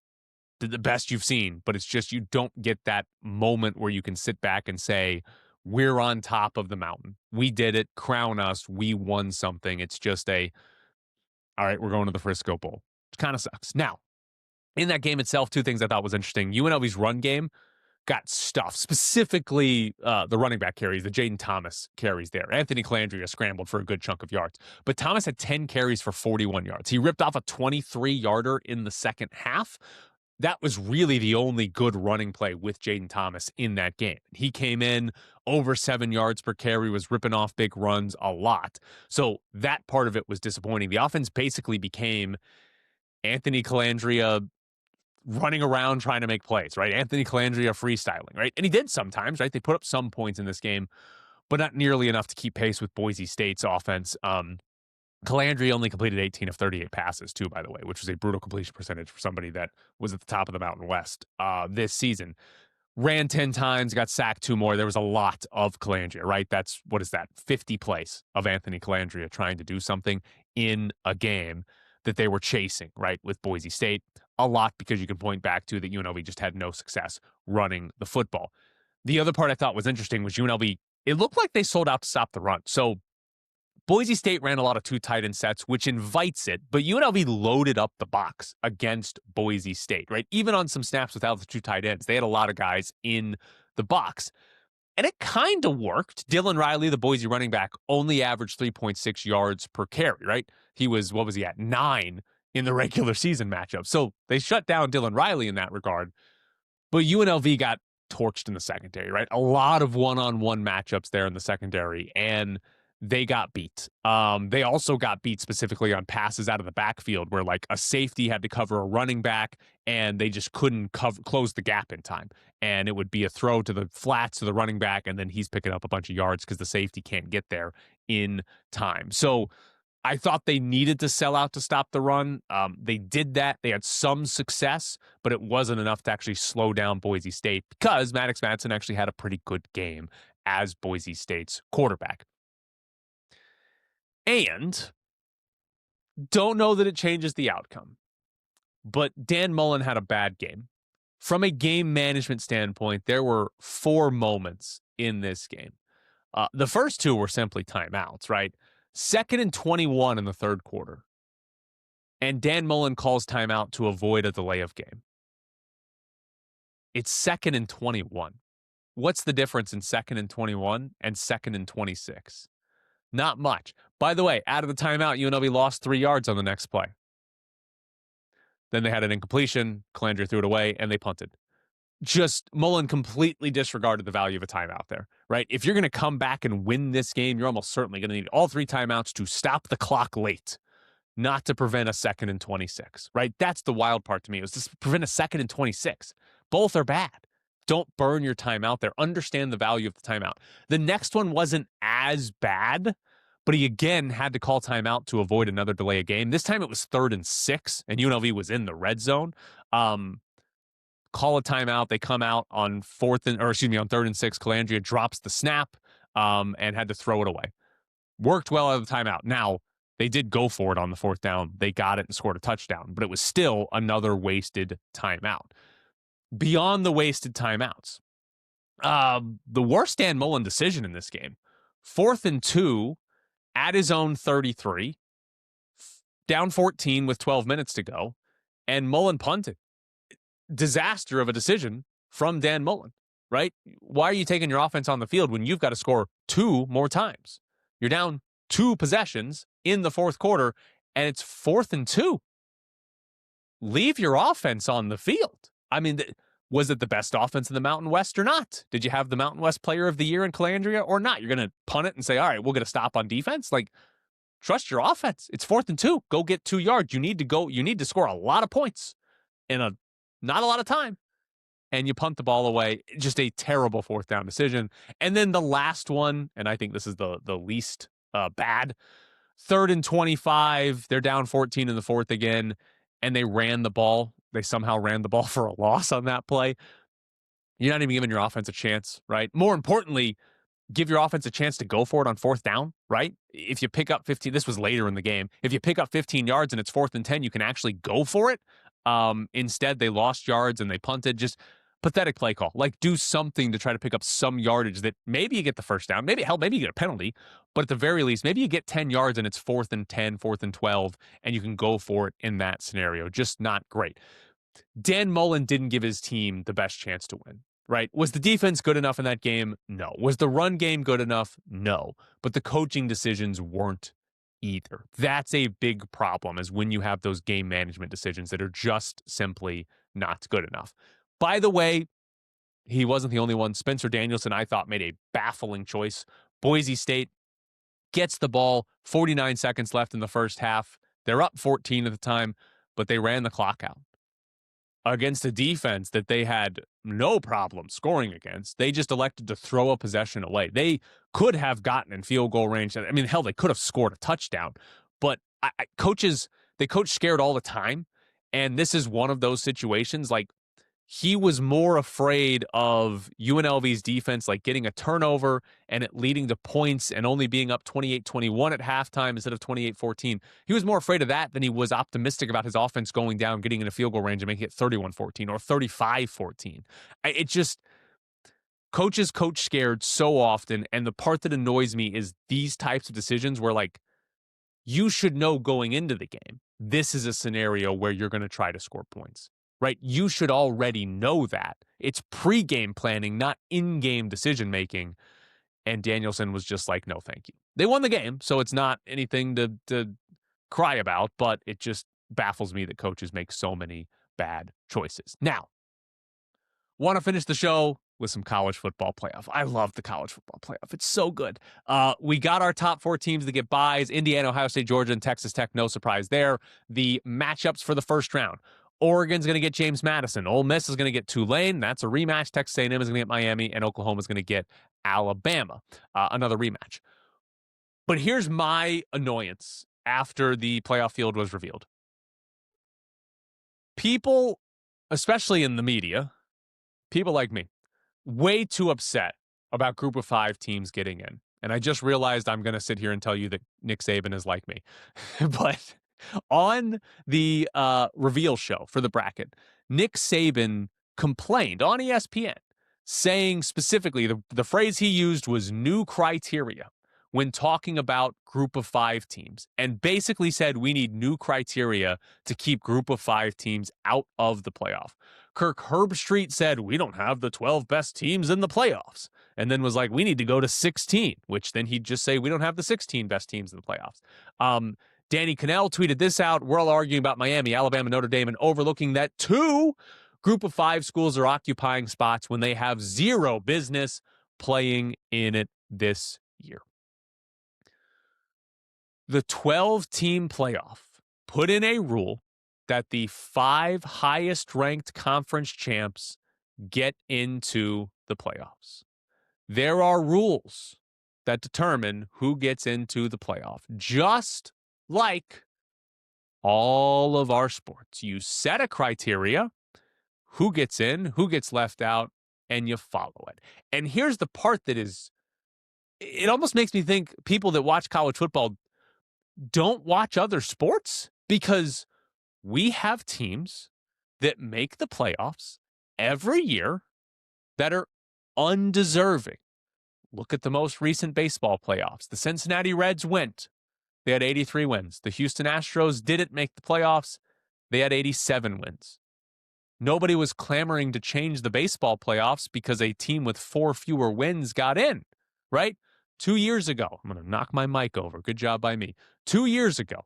The best you've seen, but it's just you don't get that moment where you can sit back and say, we're on top of the mountain. We did it. Crown us. We won something. It's just all right, we're going to the Frisco Bowl. It kind of sucks. Now, in that game itself, 2 things I thought was interesting. UNLV's run game got stuffed, specifically the running back carries, the Jaden Thomas carries there. Anthony Calandria scrambled for a good chunk of yards, but Thomas had 10 carries for 41 yards. He ripped off a 23-yarder in the second half. That was really the only good running play with Jaden Thomas in that game. He came in over 7 yards per carry, was ripping off big runs a lot. So that part of it was disappointing. The offense basically became Anthony Calandria running around trying to make plays, right? Anthony Calandria freestyling, right? And he did sometimes, right? They put up some points in this game, but not nearly enough to keep pace with Boise State's offense. Calandria only completed 18 of 38 passes, too, by the way, which was a brutal completion percentage for somebody that was at the top of the Mountain West this season. Ran 10 times, got sacked 2 more. There was a lot of Calandria, right? That's, 50 plays of Anthony Calandria trying to do something in a game that they were chasing, right, with Boise State. A lot because you can point back to that UNLV just had no success running the football. The other part I thought was interesting was UNLV, it looked like they sold out to stop the run. So Boise State ran a lot of 2 tight end sets, which invites it, but UNLV loaded up the box against Boise State, right? Even on some snaps without the 2 tight ends, they had a lot of guys in the box. And it kind of worked. Dylan Riley, the Boise running back, only averaged 3.6 yards per carry, right? He was, 9 in the regular season matchup. So they shut down Dylan Riley in that regard. But UNLV got torched in the secondary, right? A lot of one-on-one matchups there in the secondary. And they got beat. They also got beat specifically on passes out of the backfield where like a safety had to cover a running back and they just couldn't close the gap in time. And it would be a throw to the flats to the running back, and then he's picking up a bunch of yards because the safety can't get there in time. So I thought they needed to sell out to stop the run. They did that. They had some success, but it wasn't enough to actually slow down Boise State because Maddox Madsen actually had a pretty good game as Boise State's quarterback. And don't know that it changes the outcome, but Dan Mullen had a bad game. From a game management standpoint, there were 4 moments in this game. The first 2 were simply timeouts, right? 2nd and 21 in the third quarter. And Dan Mullen calls timeout to avoid a delay of game. It's 2nd and 21. What's the difference in 2nd and 21 and 2nd and 26? Not much. By the way, out of the timeout, UNLV lost 3 yards on the next play. Then they had an incompletion, Calandria threw it away, and they punted. Just Mullen completely disregarded the value of a timeout there, right? If you're going to come back and win this game, you're almost certainly going to need all 3 timeouts to stop the clock late, not to prevent a 2nd and 26, right? That's the wild part to me. It was to prevent a 2nd and 26. Both are bad. Don't burn your timeout there. Understand the value of the timeout. The next one wasn't as bad, but he again had to call timeout to avoid another delay of game. This time it was 3rd and 6, and UNLV was in the red zone. Call a timeout. They come out on 3rd and 6. Calandria drops the snap and had to throw it away. Worked well out of the timeout. Now, they did go for it on the 4th down. They got it and scored a touchdown, but it was still another wasted timeout. Beyond the wasted timeouts, the worst Dan Mullen decision in this game, 4th and 2 at his own 33, down 14 with 12 minutes to go, and Mullen punted. Disaster of a decision from Dan Mullen, right? Why are you taking your offense on the field when you've got to score 2 more times? You're down 2 possessions in the 4th quarter, and it's 4th and 2. Leave your offense on the field. I mean, was it the best offense in the Mountain West or not? Did you have the Mountain West Player of the Year in Calandria or not? You're going to punt it and say, all right, we'll get a stop on defense? Like, trust your offense. It's 4th and 2. Go get 2 yards. You need to score a lot of points in not a lot of time. And you punt the ball away. Just a terrible 4th down decision. And then the last one, and I think this is the least bad, 3rd and 25. They're down 14 in the 4th again, and they ran the ball. They somehow ran the ball for a loss on that play. You're not even giving your offense a chance, right? More importantly, give your offense a chance to go for it on 4th down, right? If you pick up 15, this was later in the game. If you pick up 15 yards and it's 4th and 10, you can actually go for it. Instead, they lost yards and they punted. Just pathetic play call. Like, do something to try to pick up some yardage that maybe you get the first down. Maybe you get a penalty. But at the very least, maybe you get 10 yards and it's 4th and 10, 4th and 12, and you can go for it in that scenario. Just not great. Dan Mullen didn't give his team the best chance to win, right? Was the defense good enough in that game? No. Was the run game good enough? No. But the coaching decisions weren't either. That's a big problem, is when you have those game management decisions that are just simply not good enough. By the way, he wasn't the only one. Spencer Danielson, I thought, made a baffling choice. Boise State gets the ball, 49 seconds left in the first half. They're up 14 at the time, but they ran the clock out against a defense that they had no problem scoring against. They just elected to throw a possession away. They could have gotten in field goal range. I mean, hell, they could have scored a touchdown. But they coach scared all the time. And this is one of those situations. Like, he was more afraid of UNLV's defense, like getting a turnover and it leading to points and only being up 28-21 at halftime instead of 28-14. He was more afraid of that than he was optimistic about his offense going down, getting in a field goal range and making it 31-14 or 35-14. It just, coaches coach scared so often. And the part that annoys me is these types of decisions where, like, you should know going into the game, this is a scenario where you're going to try to score points. Right? You should already know that. It's pre-game planning, not in-game decision-making. And Danielson was just like, no, thank you. They won the game, so it's not anything to cry about, but it just baffles me that coaches make so many bad choices. Now, want to finish the show with some college football playoff. I love the college football playoff. It's so good. We got our top 4 teams to get buys: Indiana, Ohio State, Georgia, and Texas Tech. No surprise there. The matchups for the first round: Oregon's going to get James Madison. Ole Miss is going to get Tulane. That's a rematch. Texas A&M is going to get Miami, and Oklahoma is going to get Alabama. Another rematch. But here's my annoyance after the playoff field was revealed. People, especially in the media, people like me, way too upset about group of 5 teams getting in. And I just realized I'm going to sit here and tell you that Nick Saban is like me. But on the reveal show for the bracket, Nick Saban complained on ESPN, saying specifically the phrase he used was new criteria when talking about group of 5 teams, and basically said we need new criteria to keep group of 5 teams out of the playoff. Kirk Herbstreit said we don't have the 12 best teams in the playoffs, and then was like, we need to go to 16, which then he'd just say we don't have the 16 best teams in the playoffs. Danny Cannell tweeted this out. We're all arguing about Miami, Alabama, Notre Dame, and overlooking that 2 group of 5 schools are occupying spots when they have zero business playing in it this year. The 12-team playoff put in a rule that the 5 highest-ranked conference champs get into the playoffs. There are rules that determine who gets into the playoff, just like all of our sports. You set a criteria, who gets in, who gets left out, and you follow it. And here's the part that is, it almost makes me think people that watch college football don't watch other sports, because we have teams that make the playoffs every year that are undeserving. Look at the most recent baseball playoffs. The Cincinnati Reds went. They had 83 wins. The Houston Astros didn't make the playoffs. They had 87 wins. Nobody was clamoring to change the baseball playoffs because a team with 4 fewer wins got in, right? 2 years ago, I'm going to knock my mic over. Good job by me. 2 years ago,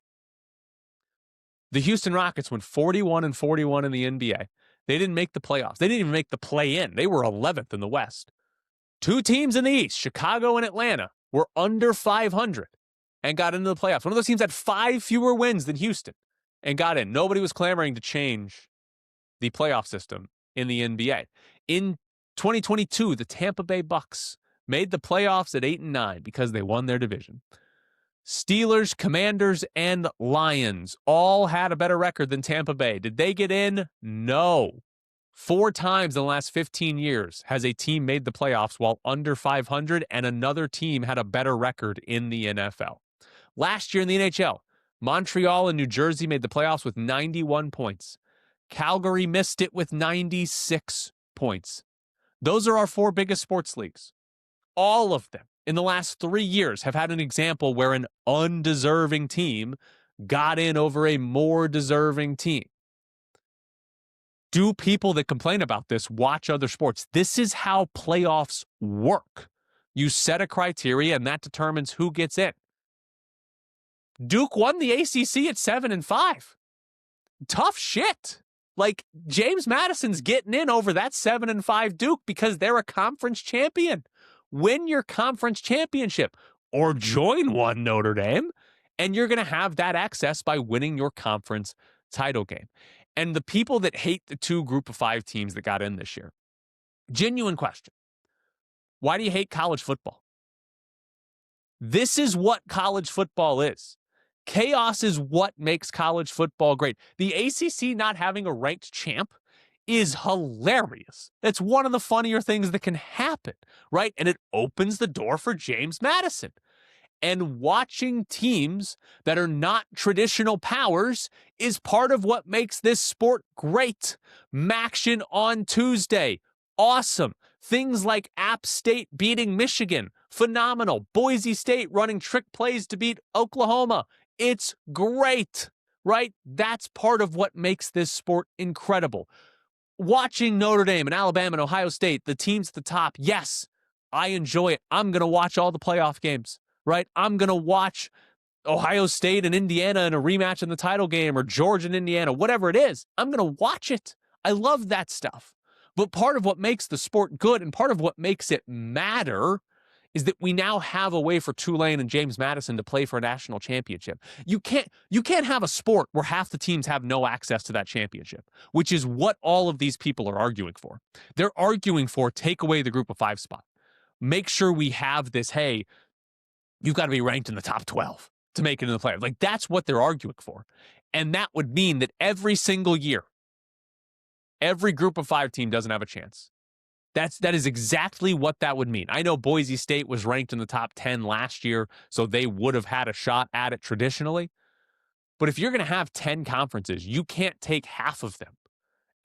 the Houston Rockets went 41-41 in the NBA. They didn't make the playoffs. They didn't even make the play-in. They were 11th in the West. 2 teams in the East, Chicago and Atlanta, were under 500 and got into the playoffs. One of those teams had 5 fewer wins than Houston and got in. Nobody was clamoring to change the playoff system in the NBA. In 2022, the Tampa Bay Bucks made the playoffs at 8-9 because they won their division. Steelers, Commanders, and Lions all had a better record than Tampa Bay. Did they get in? No. 4 times in the last 15 years has a team made the playoffs while under 500, and another team had a better record in the NFL. Last year in the NHL, Montreal and New Jersey made the playoffs with 91 points. Calgary missed it with 96 points. Those are our 4 biggest sports leagues. All of them in the last 3 years have had an example where an undeserving team got in over a more deserving team. Do people that complain about this watch other sports? This is how playoffs work. You set a criteria, and that determines who gets in. Duke won the ACC at 7-5. Tough shit. Like, James Madison's getting in over that 7-5 Duke because they're a conference champion. Win your conference championship or join one, Notre Dame, and you're going to have that access by winning your conference title game. And the people that hate the 2 group of 5 teams that got in this year, genuine question. Why do you hate college football? This is what college football is. Chaos is what makes college football great. The ACC not having a ranked champ is hilarious. It's one of the funnier things that can happen, right? And it opens the door for James Madison. And watching teams that are not traditional powers is part of what makes this sport great. Maction on Tuesday, awesome. Things like App State beating Michigan, phenomenal. Boise State running trick plays to beat Oklahoma. It's great, right? That's part of what makes this sport incredible. Watching Notre Dame and Alabama and Ohio State, the teams at the top, yes, I enjoy it. I'm going to watch all the playoff games, right? I'm going to watch Ohio State and Indiana in a rematch in the title game, or Georgia and Indiana, whatever it is. I'm going to watch it. I love that stuff. But part of what makes the sport good and part of what makes it matter is that we now have a way for Tulane and James Madison to play for a national championship. You can't have a sport where half the teams have no access to that championship, which is what all of these people are arguing for. They're arguing for take away the group of 5 spot. Make sure we have this, hey, you've got to be ranked in the top 12 to make it in the playoffs. Like, that's what they're arguing for. And that would mean that every single year, every group of 5 team doesn't have a chance. That is exactly what that would mean. I know Boise State was ranked in the top 10 last year, so they would have had a shot at it traditionally. But if you're going to have 10 conferences, you can't take half of them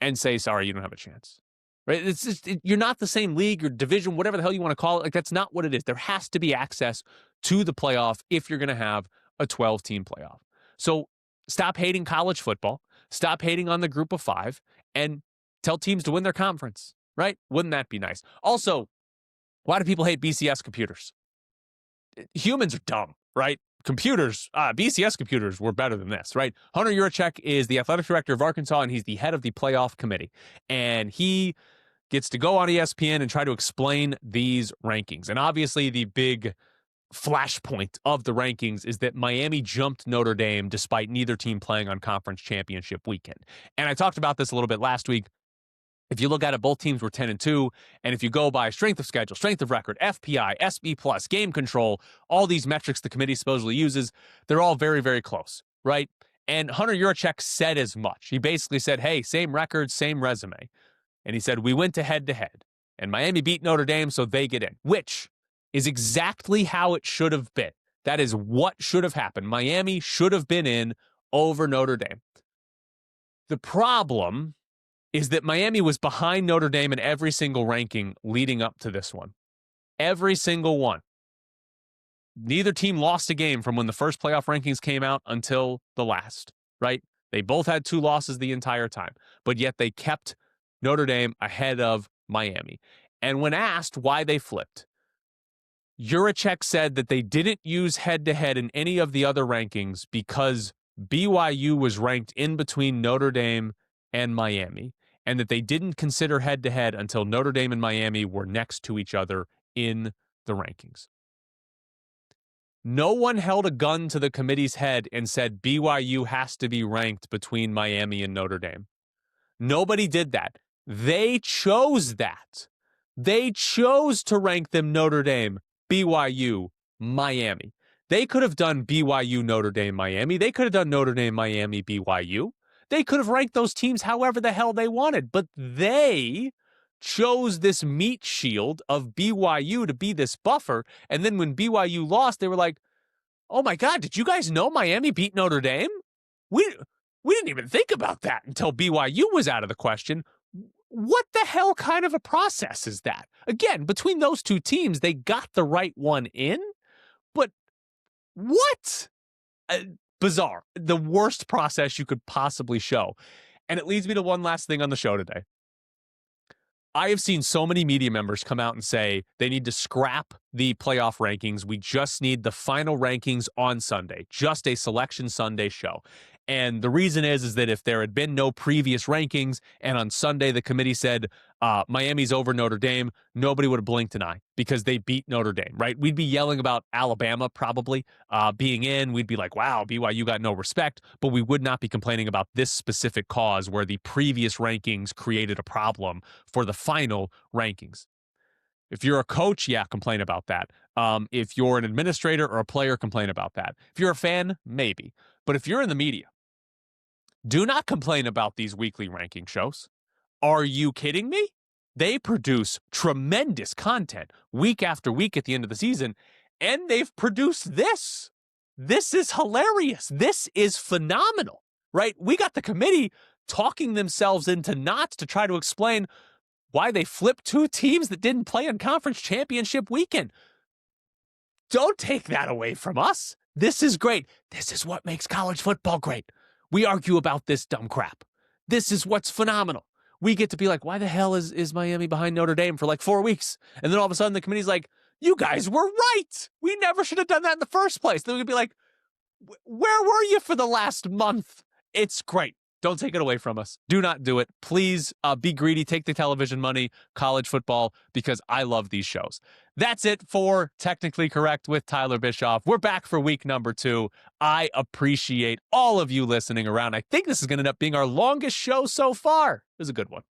and say, sorry, you don't have a chance. Right? It's just, you're not the same league or division, whatever the hell you want to call it. Like, that's not what it is. There has to be access to the playoff if you're going to have a 12-team playoff. So stop hating college football. Stop hating on the group of 5 and tell teams to win their conference. Right? Wouldn't that be nice? Also, why do people hate BCS computers? Humans are dumb, right? Computers, BCS computers were better than this, right? Hunter Yurachek is the athletic director of Arkansas, and he's the head of the playoff committee. And he gets to go on ESPN and try to explain these rankings. And obviously, the big flashpoint of the rankings is that Miami jumped Notre Dame despite neither team playing on conference championship weekend. And I talked about this a little bit last week. If you look at it, both teams were 10-2, and if you go by strength of schedule, strength of record, FPI, SB+, game control, all these metrics the committee supposedly uses, they're all very, very close, right? And Hunter Yurachek said as much. He basically said, hey, same record, same resume. And he said, we went to head-to-head, and Miami beat Notre Dame, so they get in, which is exactly how it should have been. That is what should have happened. Miami should have been in over Notre Dame. The problem is that Miami was behind Notre Dame in every single ranking leading up to this one. Every single one. Neither team lost a game from when the first playoff rankings came out until the last, right? They both had 2 losses the entire time, but yet they kept Notre Dame ahead of Miami. And when asked why they flipped, Yurachek said that they didn't use head-to-head in any of the other rankings because BYU was ranked in between Notre Dame and Miami, and that they didn't consider head-to-head until Notre Dame and Miami were next to each other in the rankings. No one held a gun to the committee's head and said BYU has to be ranked between Miami and Notre Dame. Nobody did that. They chose that. They chose to rank them Notre Dame, BYU, Miami. They could have done BYU, Notre Dame, Miami. They could have done Notre Dame, Miami, BYU. They could have ranked those teams however the hell they wanted, but they chose this meat shield of BYU to be this buffer. And then when BYU lost, they were like, oh my God, did you guys know Miami beat Notre Dame? We didn't even think about that until BYU was out of the question. What the hell kind of a process is that? Again, between those two teams, they got the right one in, but what? Bizarre. The worst process you could possibly show. And it leads me to one last thing on the show today. I have seen so many media members come out and say they need to scrap the playoff rankings. We just need the final rankings on Sunday, just a Selection Sunday show. And the reason is that if there had been no previous rankings and on Sunday the committee said Miami's over Notre Dame, nobody would have blinked an eye because they beat Notre Dame, right? We'd be yelling about Alabama probably being in. We'd be like, wow, BYU got no respect, but we would not be complaining about this specific cause where the previous rankings created a problem for the final rankings. If you're a coach, yeah, complain about that. If you're an administrator or a player, complain about that. If you're a fan, maybe. But if you're in the media, do not complain about these weekly ranking shows. Are you kidding me? They produce tremendous content week after week at the end of the season, and they've produced this. This is hilarious. This is phenomenal, right? We got the committee talking themselves into knots to try to explain why they flipped 2 teams that didn't play on conference championship weekend. Don't take that away from us. This is great. This is what makes college football great. We argue about this dumb crap. This is what's phenomenal. We get to be like, why the hell is Miami behind Notre Dame for like 4 weeks? And then all of a sudden the committee's like, you guys were right. We never should have done that in the first place. Then we'd be like, where were you for the last month? It's great. Don't take it away from us. Do not do it. Please be greedy. Take the television money, college football, because I love these shows. That's it for Technically Correct with Tyler Bischoff. We're back for week number 2. I appreciate all of you listening around. I think this is going to end up being our longest show so far. It was a good one.